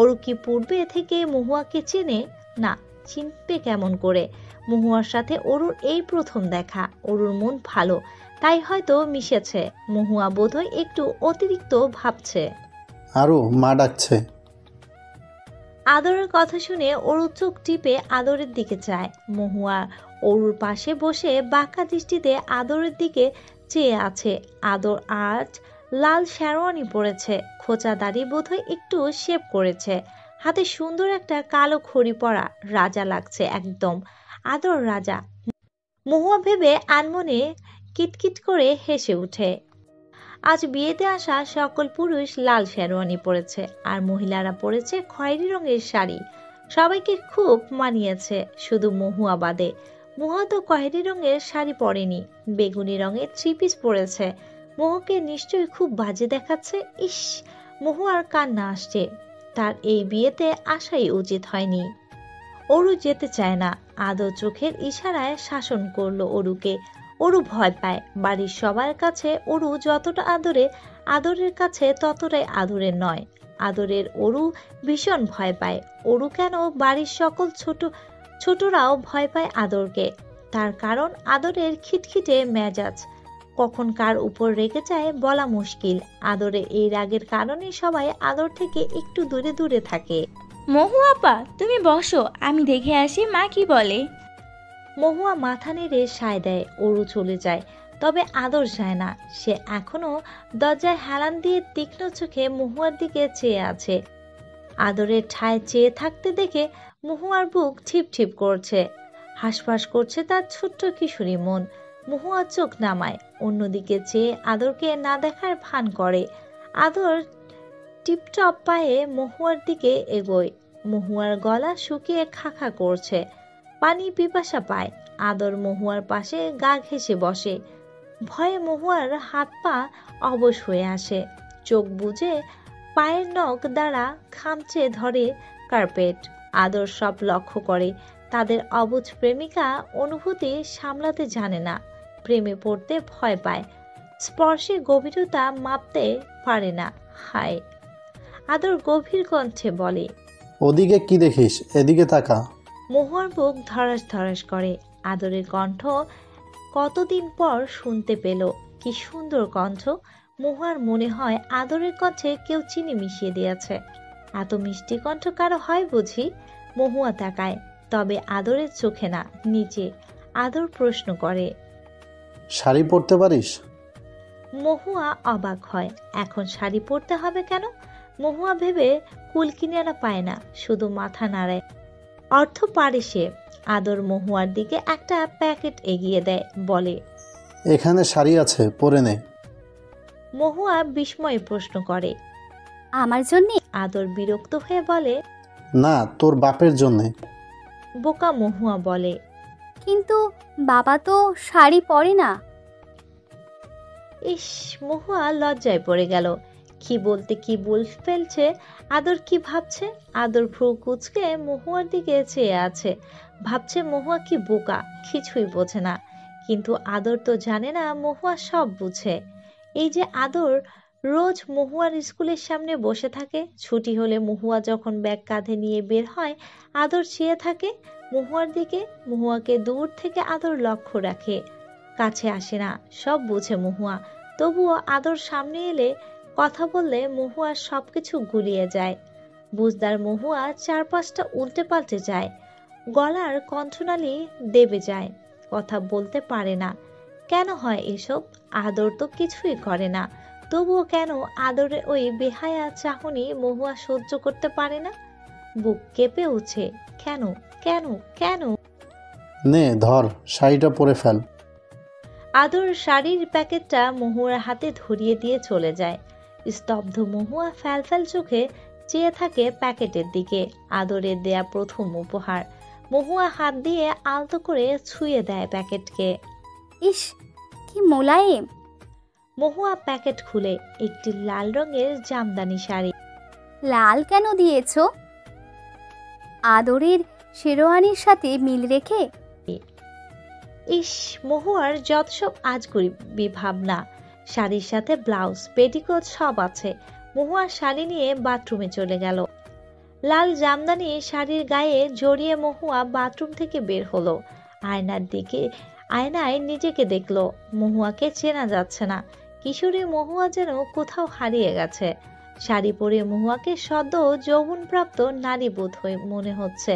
অরু কি পূর্বে থেকে মহুয়াকে চেনে? না, চিনবে কেমন করে? মহুয়ার সাথে অরুর এই প্রথম দেখা। অরুর মন ভালো, তাই হয়তো মিশেছে। মহুয়া বোধহয় একটু অতিরিক্ত ভাবছে। আরও মা ডাকছে। আদরের কথা শুনে অরু চোখ টিপে আদরের দিকে চায়। মহুয়া অরুর পাশে বসে বাঁকা দৃষ্টিতে আদরের দিকে চেয়ে আছে। আদর আজ লাল শেরওয়ানি পরেছে। খোঁচা দাড়ি বোধহয় একটু শেভ করেছে। হাতে সুন্দর একটা কালো খড়ি পরা। রাজা লাগছে একদম। আদর রাজা। মহুয়া ভেবে আনমনে কিটকিট করে হেসে উঠে। আজ বিয়েতে আসা সকল পুরুষ লাল শেরওয়ানি পরেছে, আর মহিলারা পরেছে খয়েরি রঙের শাড়ি। সবাইকে খুব মানিয়েছে, শুধু মহুয়া বাদে। মহুয়া তো খয়েরি রঙের শাড়ি পরেনি, বেগুনি রঙের থ্রি পিস পরেছে। মহুকে নিশ্চয়ই খুব বাজে দেখাচ্ছে। ইস, মহুয়ার কান্না আসছে। তার এই বিয়েতে আসাই উচিত হয়নি। অরু যেতে চায় না। আদর চোখের ইশারায় শাসন করলো অরুকে। অরু ভয় পায়। বাড়ির সবার কাছে অরু যতটা আদরের কাছে ততটাই আদরের নয়। আদরের অরু ভীষণ ভয় পায়। অরু কেন বাড়ির সকল ছোট ছোটরাও ভয় পায় আদরকে। তার কারণ আদরের খিটখিটে মেজাজ, কখন কার উপর রেগে যায় বলা মুশকিল। আদরের এই রাগের কারণে সবাই আদর থেকে একটু দূরে দূরে থাকে। মহু আপা, তুমি বসো, আমি দেখে আসি মা কি বলে। মহুয়া মাথা নেড়ে সায় দেয়। অরু চলে যায়, তবে আদর যায় না। সে এখনো দরজায় হেলান দিয়ে তীক্ষ্ণ চোখে মহুয়ার দিকে চেয়ে আছে। আদরের ঠায় চেয়ে থাকতে দেখে মহুয়ার বুক ঠিপ ঠিপ করছে, হাঁসফাঁস করছে তার ছোট্ট কিশোরী মন। মহুয়া চোখ নামায়, অন্যদিকে চেয়ে আদরকে না দেখার ভান করে। আদর টিপটপ পায়ে মহুয়ার দিকে এগোয়। মহুয়ার গলা শুকিয়ে খাখা করছে, পানি পিপাসা পায়। আদর মহুয়ার পাশে গা ঘেঁষে বসে। ভয়ে মহুয়ার হাত পা অবশ হয়ে আসে। চোখ বুজে পায়ের নখ দ্বারা খামচে ধরে কার্পেট। আদর সব লক্ষ্য করে। তাদের অবুঝ প্রেমিকা অনুভূতি সামলাতে জানে না, প্রেমে পড়তে ভয় পায়, স্পর্শে গভীরতা মাপতে পারে না। হায়! আদর গভীর কণ্ঠে বলে, ওদিকে কি দেখিস, এদিকে তাকা। মহুয়ার বুক ধরাস ধরাস করে। আদরের কণ্ঠ কতদিন পর শুনতে পেল। কি সুন্দর কণ্ঠ! মহুয়ার মনে হয় আদরের কণ্ঠে কেউ চিনি মিশিয়ে দিয়েছে। এত মিষ্টি কণ্ঠ কারো হয় বুঝি? মহুয়া তাকায়, তবে আদরের চোখে না, নিচে। আদর প্রশ্ন করে, শাড়ি পরতে পারিস? মহুয়া অবাক হয়। এখন শাড়ি পরতে হবে কেন? মহুয়া ভেবে কুল কিনারা পায় না, শুধু মাথা নাড়ায়। অর্থ পারে সে। আদর মহুয়ার দিকে একটা প্যাকেট এগিয়ে দেয়, বলে, এখানে শাড়ি আছে, পরে নে। মহুয়া বিস্ময়ে প্রশ্ন করে, আমার জন্যে? আদর বিরক্ত হয়ে বলে, না, তোর বাপের জন্যে। বোকা মহুয়া বলে, কিন্তু বাবা তো শাড়ি পরে না। ইস! মহুয়া লজ্জায় পড়ে গেল। কি বলতে কি বলে ফেলছে। আদর কি ভাবছে? আদর ভ্রু কুঁচকে মহুয়ার দিকে চেয়ে আছে। ভাবছে মহুয়া কি বোকা, কিছুই বোঝে না। কিন্তু আদর তো জানে না মহুয়া সব বুঝে। এই যে আদর রোজ মহুয়ার স্কুলের সামনে বসে থাকে। ছুটি হলে মহুয়া যখন ব্যাগ কাঁধে নিয়ে বের হয়, আদর চেয়ে থাকে মহুয়ার দিকে। মহুয়াকে দূর থেকে আদর লক্ষ্য রাখে, কাছে আসে না। সব বুঝে মহুয়া, তবুও আদর সামনে এলে, কথা বললে মহুয়ার সবকিছু গুলিয়ে যায়। বুঝদার মহুয়া চারপাশটা উল্টে পাল্টে যায়, গলার কণ্ঠনালী দেবে যায়, কথা বলতে পারে না। কেন হয় এসব? আদর তো কিছুই করে না, তবুও কেন আদরের ওই বেহায়া চাহনি মহুয়া সহ্য করতে পারে না? বুক কেঁপে উঠে। কেন কেন কেন? নে ধর, শাড়িটা পরে ফেল। আদর শাড়ির প্যাকেটটা মহুয়ার হাতে ধরিয়ে দিয়ে চলে যায়। স্তব্ধ মহুয়া ফ্যালফ্যাল চোখে চেয়ে থাকে প্যাকেটের দিকে। আদরের দেয়া প্রথম উপহার। মহুয়া হাত দিয়ে আলতো করে ছুঁয়ে দেয় প্যাকেটকে। ইস, কি মোলায়েম! মহুয়া প্যাকেট খুলে একটি লাল রঙের জামদানি শাড়ি। লাল কেন দিয়েছো? আদরের শেরওয়ানির সাথে মিল রেখে। ইস! মহুয়ার যত সব আজগুবি ভাবনা। শাড়ির সাথে ব্লাউজ, পেটিকোট সব আছে। মহুয়া শাড়ি নিয়ে বাথরুমে চলে গেল। লাল জামদানি শাড়ির গায়ে জড়িয়ে মহুয়া বাথরুম থেকে বের হলো। আয়নায় নিজেকে দেখলো। মহুয়াকে চেনা যাচ্ছে না। কিশোরী মহুয়া যেন কোথাও হারিয়ে গেছে। শাড়ি পরে মহুয়াকে সদ্য যৌবনপ্রাপ্ত নারী বোধ মনে হচ্ছে।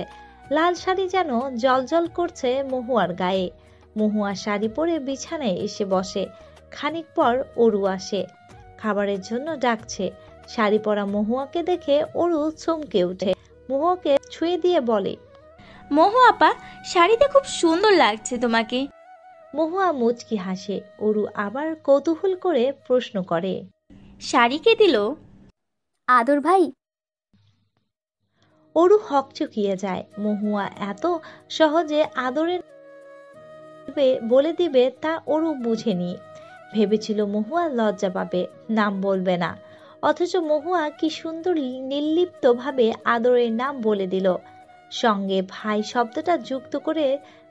লাল শাড়ি যেন জলজল করছে মহুয়ার গায়ে। মহুয়া শাড়ি পরে বিছানায় এসে বসে। খানিক পর অরু আসে, খাবারের জন্য ডাকছে। শাড়ি পরা মহুয়াকে দেখে অরু চমকে ওঠে। মহুয়াকে ছুঁয়ে দিয়ে বলে, মহু আপা, শাড়িতে খুব সুন্দর লাগছে তোমাকে। মহুয়া মুচকি হাসে। অরু আবার কৌতূহল করে প্রশ্ন করে, শাড়ি কে দিল? আদর ভাই। অরু হকচকিয়ে যায়। মহুয়া এত সহজে আদরের বলে দিবে তা অরু বুঝেনি। ভেবেছিল মহুয়া লজ্জা পাবে, নাম বলবে না। অথচ মহুয়া কি সুন্দর নির্লিপ্ত ভাবে আদরের নাম বলে দিল। সঙ্গে ভাই শব্দটা যুক্ত করে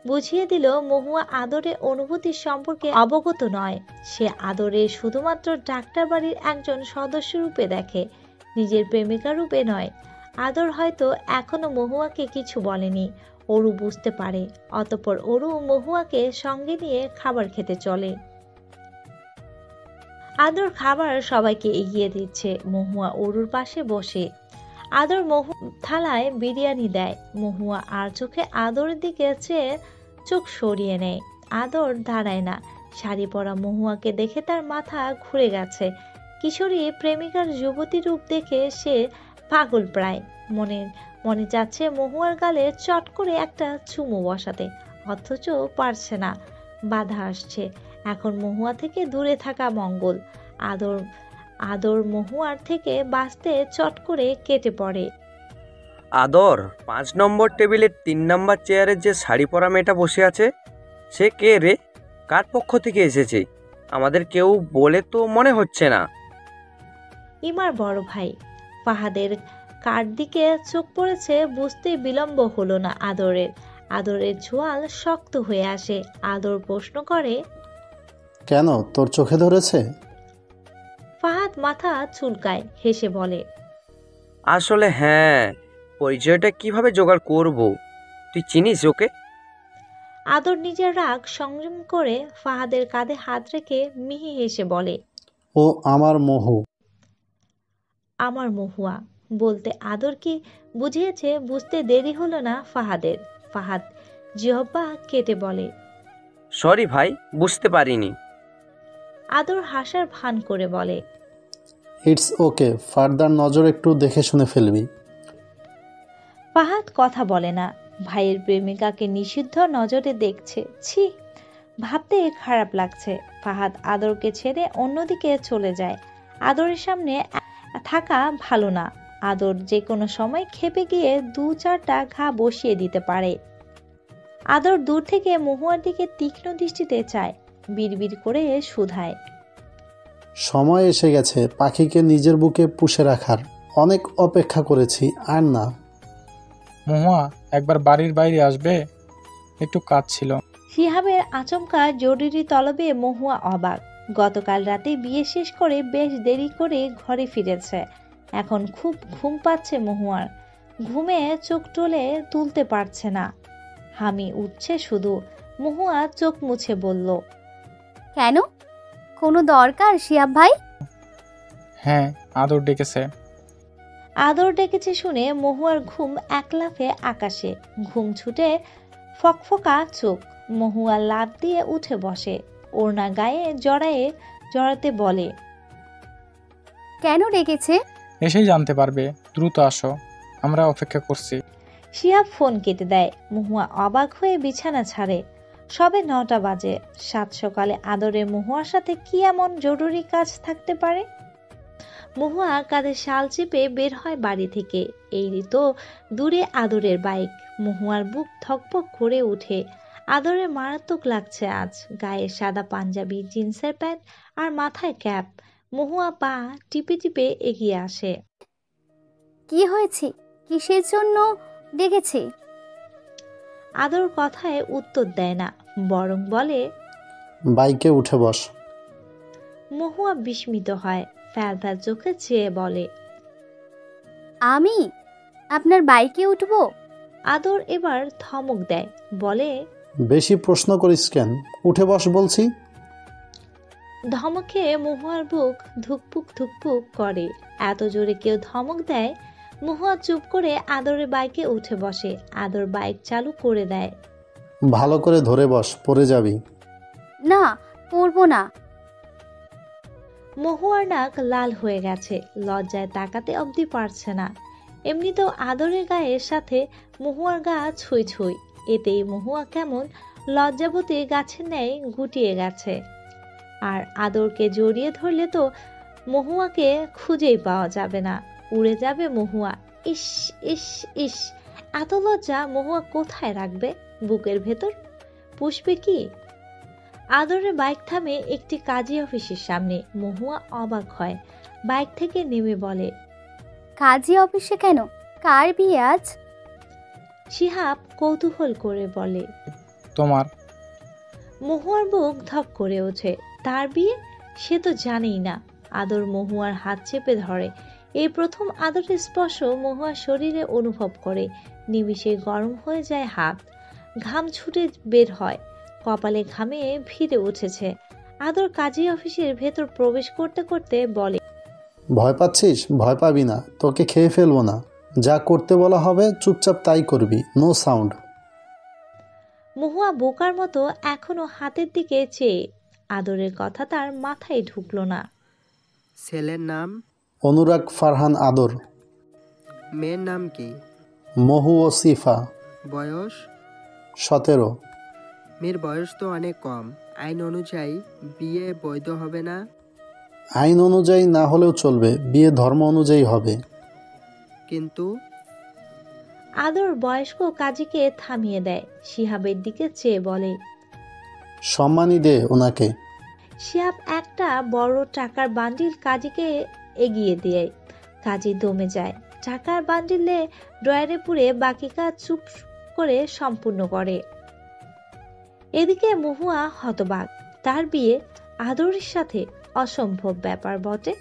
বুঝিয়ে দিল মহুয়া আদরের অনুভূতি সম্পর্কে অবগত নয়। সে আদরের শুধুমাত্র ডাক্তার বাড়ির একজন সদস্য রূপে দেখে, নিজের প্রেমিকা রূপে নয়। আদর হয়তো এখনো মহুয়াকে কিছু বলেনি। অরু বুঝতে পারে। অতঃপর অরু মহুয়াকে সঙ্গে নিয়ে খাবার খেতে চলে। আদর খাবার সবাইকে এগিয়ে দিচ্ছে। মহুয়া অরুর পাশে বসে। আদর মহু থালায় বিরিয়ানি দেয়। মহুয়া আর চোখে আদরের দিকে চেয়ে চোখ সরিয়ে নেয়। আদর দাঁড়ায় না। শাড়ি পরা মহুয়াকে দেখে তার মাথা ঘুরে গেছে। কিশোরী প্রেমিকার যুবতী রূপ দেখে সে পাগল প্রায়। মনে চাচ্ছে মহুয়ার গালে চট করে একটা চুমু বসাতে, অথচ পারছে না। বাধা আসছে। এখন মহুয়া থেকে দূরে থাকা মঙ্গল। আদর মহুয়ার থেকে বাঁচতে চট করে কেটে পড়ে। আদর, 5 নম্বর টেবিলের 3 নম্বর চেয়ারে যে শাড়ি পরা মেয়েটা বসে আছে, সে কে রে? কার পক্ষ থেকে এসেছে? আমাদের কেউ বলে তো মনে হচ্ছে না। ইমার বড় ভাই ফাহাদের কার দিকে চোখ পড়েছে বুঝতে বিলম্ব হলো না আদরের। আদরের ছোঁয়াল শক্ত হয়ে আসে। আদর প্রশ্ন করে, কেন, তোর চোখে ধরেছে? ফাহাদ মাথা চুলকায়, হেসে বলে, আসলে হ্যাঁ, পরিচয়টা কিভাবে জোগাড় করব? তুই চিনিস ওকে? আদর নিজের রাগ সংযম করে ফাহাদের কাঁধে হাত রেখে মিহি হেসে বলে, ও আমার মহু। আমার মহুয়া বলতে আদর কি বুঝিয়েছে বুঝতে দেরি হলো না ফাহাদের। ফাহাদ জিহ্বা কেটে বলে, সরি ভাই, বুঝতে পারিনি। আদর হাসার ভান করে বলে, ইটস ওকে, ফার্দার নজর একটু দেখে শুনে ফেলবি। ফাহাদ কথা বলে না। ভাইয়ের প্রেমিকাকে নিষিদ্ধ নজরে দেখছে। ছি, ভাবতে খারাপ লাগছে। ফাহাদ আদরকে ছেড়ে অন্যদিকে চলে যায়। আদরের সামনে থাকা ভালো না। আদর যে কোনো সময় খেপে গিয়ে 2-4টা ঘা বসিয়ে দিতে পারে। আদর দূর থেকে মহুয়ার দিকে তীক্ষ্ণ দৃষ্টিতে চায়, বিড়বিড় করে শুধায়, সময় এসে গেছে পাখিকে নিজের বুকে পুষে রাখার। অনেক অপেক্ষা করেছি, আর না। মহুয়া, একবার বাড়ির বাইরে আসবে? একটু কাজ ছিল। শিহাবের আচমকা জরুরি তলবে মহুয়া অবাক। গতকাল রাতে বিয়ে শেষ করে বেশ দেরি করে ঘরে ফিরেছে। এখন খুব ঘুম পাচ্ছে মহুয়ার। ঘুমে চোখ টলে তুলতে পারছে না। হামি উঠছে শুধু। মহুয়া চোখ মুছে বলল, কেন, কোনো দরকার শিহাব ভাই? হ্যাঁ, আদর ডেকেছে। আদর ডেকেছে শুনে মহুয়ার ঘুম এক লাফে আকাশে। ঘুম ছুটে ফকফকা চোখ। মহুয়া লাফ দিয়ে উঠে বসে। ওড়না গায়ে জড়াতে বলে, কেন ডেকেছে? এসেই জানতে পারবে, দ্রুত আসো, আমরা অপেক্ষা করছি। শিহাব ফোন কেটে দেয়। মহুয়া অবাক হয়ে বিছানা ছাড়ে। সবে 9টা বাজে। 7 সকালে আদরের মহুয়ার সাথে কি এমন জরুরি কাজ থাকতে পারে? মহুয়া কাঁধে শাল চেপে বের হয় বাড়ি থেকে। এই তো দূরে আদরের বাইক। মহুয়ার বুক ধকপক করে ওঠে। আদরের মারাত্মক লাগছে আজ। গায়ে সাদা পাঞ্জাবি, জিন্সের প্যান্ট আর মাথায় ক্যাপ। মহুয়া পা টিপে টিপে এগিয়ে আসে। কি হয়েছে, কিসের জন্য ডেকেছে? আদর কথায় উত্তর দেয় না, বরং বলে, বাইকে উঠে বস। মহুয়া বিস্মিত হয়, ফ্যালফ্যাল চোখে চেয়ে বলে, আমি আপনার বাইকে উঠবো? আদর এবার ধমক দেয়, বলে, বেশি প্রশ্ন করিস কেন, উঠে বস বলছি। ধমকে মহুয়ার বুক ধুকপুক ধুকপুক করে। এত জোরে কেউ ধমক দেয়? মহুয়া চুপ করে আদরের বাইকে উঠে বসে। আদর বাইক চালু করে দেয়। ভালো করে ধরে বস, পড়ে যাবি। না, পড়বো না। মহুয়ার নাক লাল হয়ে গেছে। লজ্জায় তাকাতে অবধি পারছে না। এমনিতেও আদরের গায়ের সাথে মহুয়ার গা ছুঁই ছুঁই। এতেই মহুয়া কেমন লজ্জাবতী গাছের ন্যায় গুটিয়ে গেছে। আর আদরকে জড়িয়ে ধরলে তো মহুয়াকে খুঁজেই পাওয়া যাবে না। উড়ে যাবে মহুয়া। ইস ইস ইস, এত লজ্জা মহুয়া কোথায় রাখবে? বুকের ভেতর পুষবে কি? আদরের বাইক থামে একটি কাজী অফিসের সামনে। মহুয়া অবাক হয়, বাইক থেকে নেমে বলে, কাজী অফিসে কেন? কার বিয়ে আজ? শিহাব কৌতূহল করে বলে, তোমার। মহুয়ার বুক ধক করে ওঠে। তার বিয়ে? সে তো জানেই না। আদর মহুয়ার হাত চেপে ধরে। এই প্রথম আদরের স্পর্শ মহুয়া শরীরে অনুভব করে। নিমিষে গরম হয়ে যায় হাত, ঘাম ছুটে বের হয়, কপালে ঘামে ভিড়ে উঠেছে। আদর কাজী অফিসের ভেতর প্রবেশ করতে করতে বলে, ভয় পাচ্ছিস? ভয় পাবি না, তোকে খেয়ে ফেলবো না। যা করতে বলা হবে চুপচাপ তাই করবি, নো সাউন্ড। মহুয়া বোকার মতো এখনো হাতের দিকে চেয়ে। আদরের কথা তার মাথায় ঢুকলো না। ছেলের নাম? অনুরাগ ফারহান আদর। মেয়ের নাম কি? মহু ও সিফা। বয়স? 17। মেয়ের বয়স তো অনেক কম, আইন অনুযায়ী বিয়ে বৈধ হবে না? আইন অনুযায়ী না হলেও চলবে, বিয়ে ধর্ম অনুযায়ী হবে। কিন্তু আদর বয়স্ক কাজীকে থামিয়ে দেয়, শিহাবের দিকে চেয়ে বলে, সম্মানই দে ওনাকে। শিহাব একটা বড় টাকার বান্ডিল কাজীকে এগিয়ে দিয়ে কাজী দমে যায়। টাকার বান্ডিলে ড্রয়ারে পুরে বাকি কাজ চুপ করে সম্পূর্ণ করে। এদিকে মহুয়া হতবাক, তার বিয়ে আদরের সাথে অসম্ভব ব্যাপার বটে।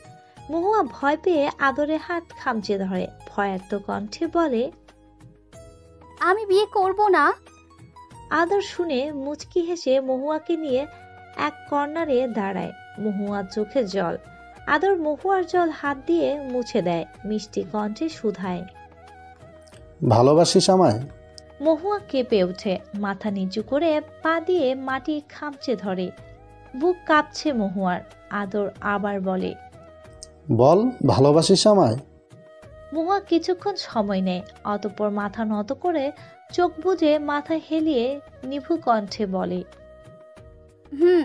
মহুয়া ভয় পেয়ে আদরের হাত খামচে ধরে, ভয়ার্ত কণ্ঠে বলে, আমি বিয়ে করব না। আদর শুনে মুচকি হেসে মহুয়াকে নিয়ে এক কর্নারে দাঁড়ায়। মহুয়ার চোখে জল। আদর মহুয়ার জল হাত দিয়ে মুছে দেয়, মিষ্টি কণ্ঠে শুধায়, ভালোবাসিস আমায়? মহুয়া কেঁপে ওঠে, মাথা নিচু করে পা দিয়ে মাটি খামচে ধরে, বুক কাঁপছে মহুয়ার। আদর আবার বলে, বল ভালোবাসিস আমায়? মহুয়া কিছুক্ষণ সময় নেয়, অতঃপর মাথা নত করে চোখ বুজে মাথা হেলিয়ে নিভু কণ্ঠে বলে, হুম।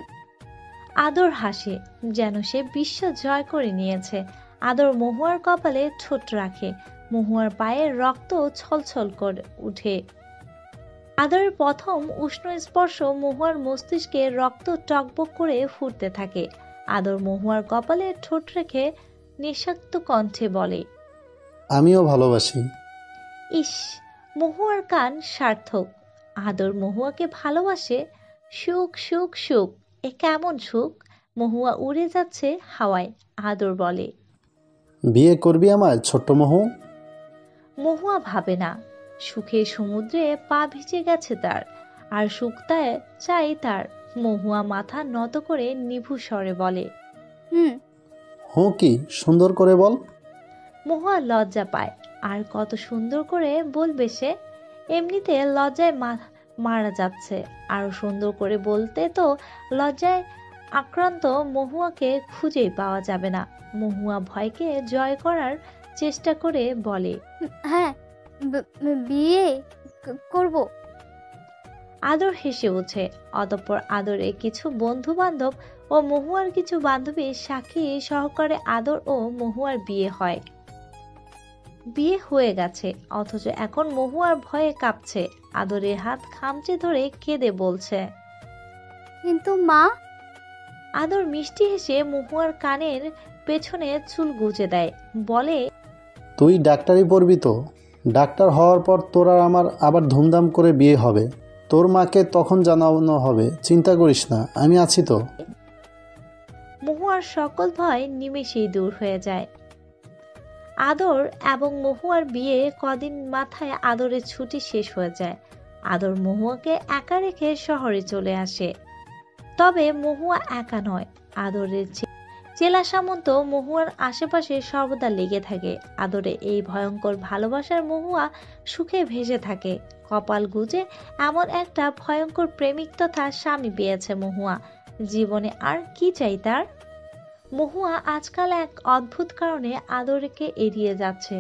আদর হাসে, যেন সে বিশ্ব জয় করে নিয়েছে। আদর মহুয়ার কপালে ঠোঁট রাখে, মহুয়ার পায়ে রক্ত ছলছল করে উঠে। আদরের প্রথম উষ্ণ স্পর্শ মহুয়ার মস্তিষ্কে রক্ত টকবক করে ফুটতে থাকে। আদর মহুয়ার কপালে ঠোঁট রেখে নিঃশব্দ কণ্ঠে বলে, আমিও ভালোবাসি। ইস, মহুয়ার কান সার্থক। আদর মহুয়াকে ভালোবাসে। সুখ সুখ সুখ, এ কেমন সুখ! মহুয়া উড়ে যাচ্ছে হাওয়ায়। আদর বলে, বিয়ে করবি আমায় ছোট্ট মহু? মহুয়া ভাবে না। সুখের সমুদ্রে পা ভিজে গেছে তার, আর সুখটায় চাই তার। মহুয়া মাথা নত করে নিভু স্বরে বলে, হুম। হু কি? সুন্দর করে বল। মহুয়া লজ্জা পায়, আর কত সুন্দর করে বলবে সে? এমনিতে লজ্জায় মারা যাচ্ছে, আরো সুন্দর করে বলতে তো লজ্জায় আক্রান্ত মহুয়াকে খুঁজেই পাওয়া যাবে না। মহুয়া ভয়কে জয় করার চেষ্টা করে বলে, হ্যাঁ, বিয়ে করব। আদর হেসে ওঠে। অতঃপর আদরে কিছু বন্ধু বান্ধব ও মহুয়ার কিছু বান্ধবীর সাক্ষী সহকারে আদর ও মহুয়ার বিয়ে হয়। বিয়ে হয়ে গেছে, অথচ এখন মহুয়ার ভয়ে কাঁপছে। আদরের হাত খামচে ধরে কেঁদে বলছে, কিন্তু মা। আদর মিষ্টি হেসে মহুয়ার কানের পেছনে চুল গুজে দেয়, বলে, তুই ডাক্তারি পড়বি তো? ডাক্তার হওয়ার পর তোর আর আমার আবার ধুমধাম করে বিয়ে হবে। তোর মাকে তখন জানানো হবে, চিন্তা করিস না, আমি আছি তো। মহুয়ার সকল ভয় নিমেষেই দূর হয়ে যায়। আদর এবং মহুয়ার বিয়ে কদিন মাথায় আদরের ছুটি শেষ হয়ে যায়। আদর মহুয়াকে একা রেখে শহরে চলে আসে। তবে মহুয়া একা নয়, আদরের চেলা সামন্ত মহুয়ার আশেপাশে সর্বদা লেগে থাকে। আদরে এই ভয়ঙ্কর ভালোবাসার মহুয়া সুখে ভেসে থাকে। কপাল গুজে এমন একটা ভয়ঙ্কর প্রেমিক তথা স্বামী পেয়েছে মহুয়া। জীবনে আর কি চাই তার? মহুয়া আজকাল এক অদ্ভুত কারণে আদরকে এড়িয়ে যাচ্ছে।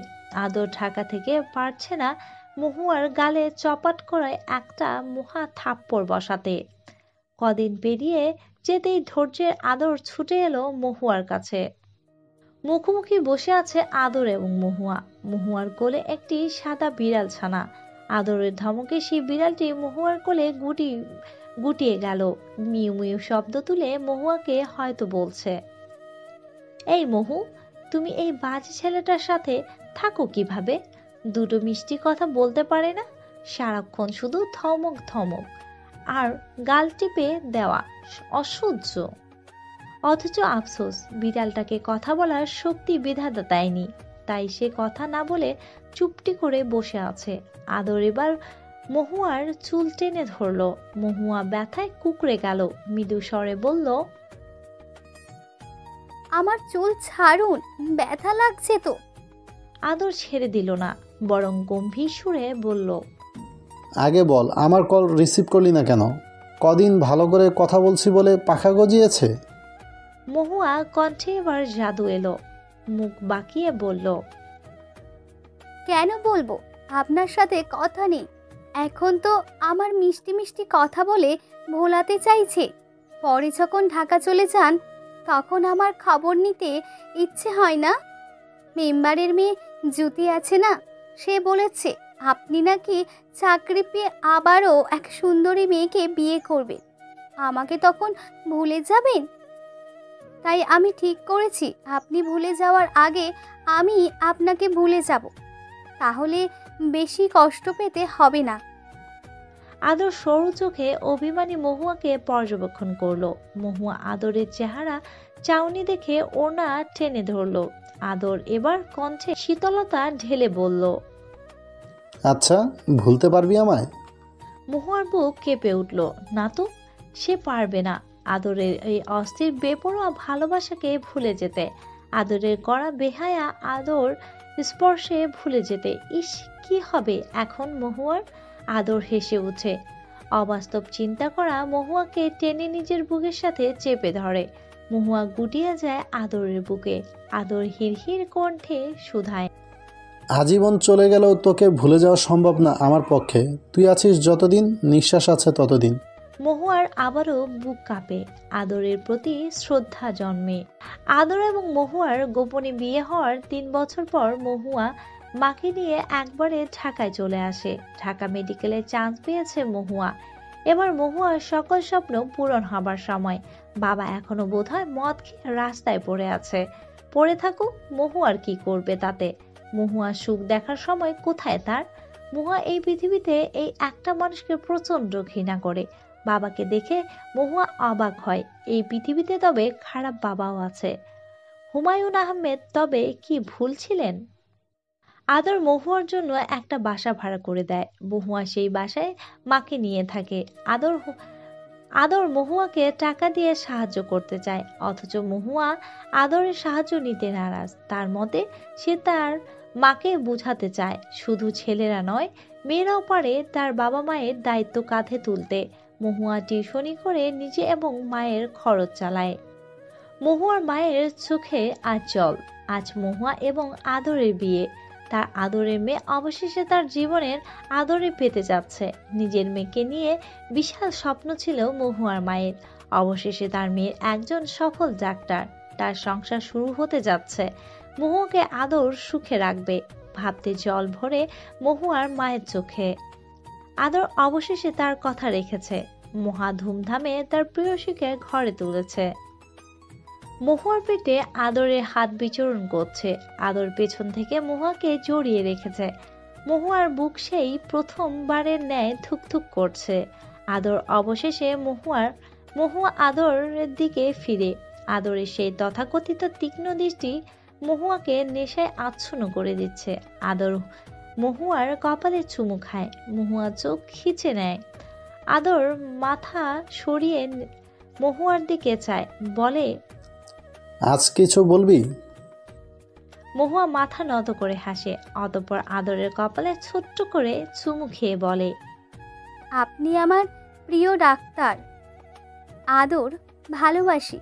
আদর ঢাকা থেকে পারছে না মহুয়ার গালে চপাট করায় একটা মহা থাপ্পড় বসাতে। কদিন পেরিয়ে যেতেই ধৈর্যের আদর ছুটে এলো মহুয়ার কাছে। মুখোমুখি বসে আছে আদর এবং মহুয়া। মহুয়ার কোলে একটি সাদা বিড়াল ছানা। আদরের ধমকে সেই বিড়ালটি মহুয়ার কোলে গুটিয়ে গেল। মিউ মিউ শব্দ তুলে মহুয়াকে হয়তো বলছে, এই মহু, তুমি এই বাজে ছেলেটার সাথে থাকো কিভাবে? দুটো মিষ্টি কথা বলতে পারে না, সারাক্ষণ শুধু ধমক ধমক আর গাল টিপে দেওয়া, অসহ্য। অথচ আফসোস, বিড়ালটাকে কথা বলার শক্তি বিধাতা দেয়নি। তাই সে কথা না বলে চুপটি করে বসে আছে। আদর এবার মহুয়ার চুল টেনে ধরল। মহুয়া ব্যথায় কুঁকড়ে গেল, মৃদু স্বরে বলল, আমার চুল ছাড়ুন, ব্যথা লাগছে তো। আদর ছেড়ে দিল না, বরং গম্ভীর সুরে বলল, আগে বল, আমার কল রিসিভ করলি না কেন? কদিন ভালো করে কথা বলছি বলে পাখা গজিয়েছে? মহুয়া কণ্ঠে এবার জাদু এলো, মুখ বাঁকিয়ে বলল, কেন বলবো, আপনার সাথে কথা নেই। এখন তো আমার মিষ্টি মিষ্টি কথা বলে ভোলাতে চাইছে। পরে যখন ঢাকা চলে যান তখন আমার খবর নিতে ইচ্ছে হয় না। মেম্বারের মেয়ে জ্যোতি আছে না, সে বলেছে আপনি নাকি চাকরি পেয়ে আবারও এক সুন্দরী মেয়েকে বিয়ে করবেন। আমাকে তখন ভুলে যাবেন। তাই আমি ঠিক করেছি আপনি ভুলে যাওয়ার আগে আমি আপনাকে ভুলে যাব, তাহলে বেশি কষ্ট পেতে হবে না। আদর সরু চোখে অভিমানী মহুয়াকে পর্যবেক্ষণ করলো। মহুয়া আদরের চেহারা চাউনি দেখে ওনা টেনে ধরলো। আদর এবার কণ্ঠে শীতলতা ঢেলে বলল, আচ্ছা, ভুলতে পারবি আমায়? মহুয়ার বুক কেঁপে উঠল। না তো, সে পারবে না আদরের এই অস্থির বেপরোয়া ভালোবাসাকে ভুলে যেতে, আদরের করা বেহায়া আদর স্পর্শে ভুলে যেতে। ইস, কি হবে এখন মহুয়ার? আদর হেসে উঠে। অবাস্তব চিন্তা করা মহুয়াকে টেনে নিজের বুকের সাথে চেপে ধরে। মহুয়া গুটিয়ে যায় আদরের বুকে। আদর হিড়হিড় কণ্ঠে শুধায়, আজীবন চলে গেলেও তোকে ভুলে যাওয়া সম্ভব না আমার পক্ষে। তুই আছিস যতদিন নিঃশ্বাস আছে ততদিন। মহুয়ার আবারও বুক কাঁপে। আদরের প্রতি শ্রদ্ধা জন্মে। আদর এবং মহুয়ার গোপনে বিয়ে হওয়ার 3 বছর পর মহুয়া মাকে নিয়ে একবারে ঢাকায় চলে আসে। ঢাকা মেডিকেলে চান্স পেয়েছে মহুয়া। এবার মহুয়ার সকল স্বপ্ন পূরণ হবার সময়। বাবা এখনো বোধহয় মদ খেয়ে রাস্তায় পড়ে আছে। পড়ে থাকুক, মহুয়ার কি করবে তাতে? মহুয়ার সুখ দেখার সময় কোথায় তার? মহুয়া এই পৃথিবীতে এই একটা মানুষকে প্রচন্ড ঘৃণা করে। বাবাকে দেখে মহুয়া অবাক হয়। এই পৃথিবীতে তবে খারাপ বাবাও আছে। হুমায়ুন আহমেদ তবে কি ভুল ছিলেন? আদর মহুয়ার জন্য একটা বাসা ভাড়া করে দেয়। মহুয়া সেই বাসায় মাকে নিয়ে থাকে। আদর মহুয়াকে টাকা দিয়ে সাহায্য করতে চায়, অথচ মহুয়া আদরের সাহায্য নিতে নারাজ। তার মতে সে তার মাকে বোঝাতে চায় শুধু ছেলেরা নয়, মেয়েরাও পারে তার বাবা মায়ের দায়িত্ব কাঁধে তুলতে। মহুয়া টিউশনি করে নিজে এবং মায়ের খরচ চালায়। মহুয়ার মায়ের চোখে আজ জল। আজ মহুয়া এবং আদরের বিয়ে। তার আদরের মেয়ে অবশেষে তার জীবনের আদরে পেতে যাচ্ছে। নিজের মেয়েকে নিয়ে বিশাল স্বপ্ন ছিল মহুয়ার মায়ের। অবশেষে তার মেয়ের একজন সফল ডাক্তার। তার সংসার শুরু হতে যাচ্ছে। মহুয়াকে আদর সুখে রাখবে, ভাবতে জল ভরে মহুয়ার মায়ের চোখে। আদর অবশেষে তার কথা রেখেছে। মহা ধুমধামে তার প্রেয়সীকে ঘরে তুলেছে। মহুয়ার পেটে আদরের হাত বিচরণ করছে। আদর পেছন থেকে মহুয়াকে জড়িয়ে রেখেছে। মহুয়ার বুক সেই প্রথমবারের ন্যায় থুকথুক করছে। আদর অবশেষে মহুয়া আদরের দিকে ফিরে। আদরের সেই তথাকথিত তীক্ষ্ণ দৃষ্টি মহুয়াকে নেশায় আচ্ছন্ন করে দিচ্ছে। আদর মহুয়ার কপালে চুমু খায়। মহুয়া চোখ খিচে নেয়। আদর মাথা সরিয়ে মহুয়ার দিকে চায়, বলে, আজ কিছু বলবি? মহুয়া মাথা নত করে হাসে। অতঃপর আদরের কপালে ছোট্ট করে চুমু খেয়ে বলে, আপনি আমার প্রিয় ডাক্তার। আদর, ভালোবাসি।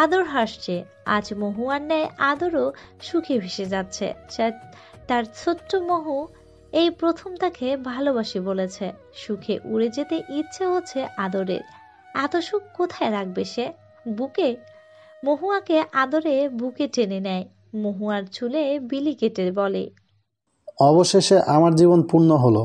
আদর হাসছে। আজ মহুয়ার ন্যায় আদরও সুখে ভেসে যাচ্ছে। তার ছোট্ট মহু এই প্রথম তাকে ভালোবাসি বলেছে। সুখে উড়ে যেতে ইচ্ছে হচ্ছে আদরের। এত সুখ কোথায় রাখবে সে? বুকে? মহুয়াকে আদরে বুকে টেনে নেয়। মহুয়ার চুলে বিলি কেটে বলে, অবশেষে আমার জীবন পূর্ণ হলো।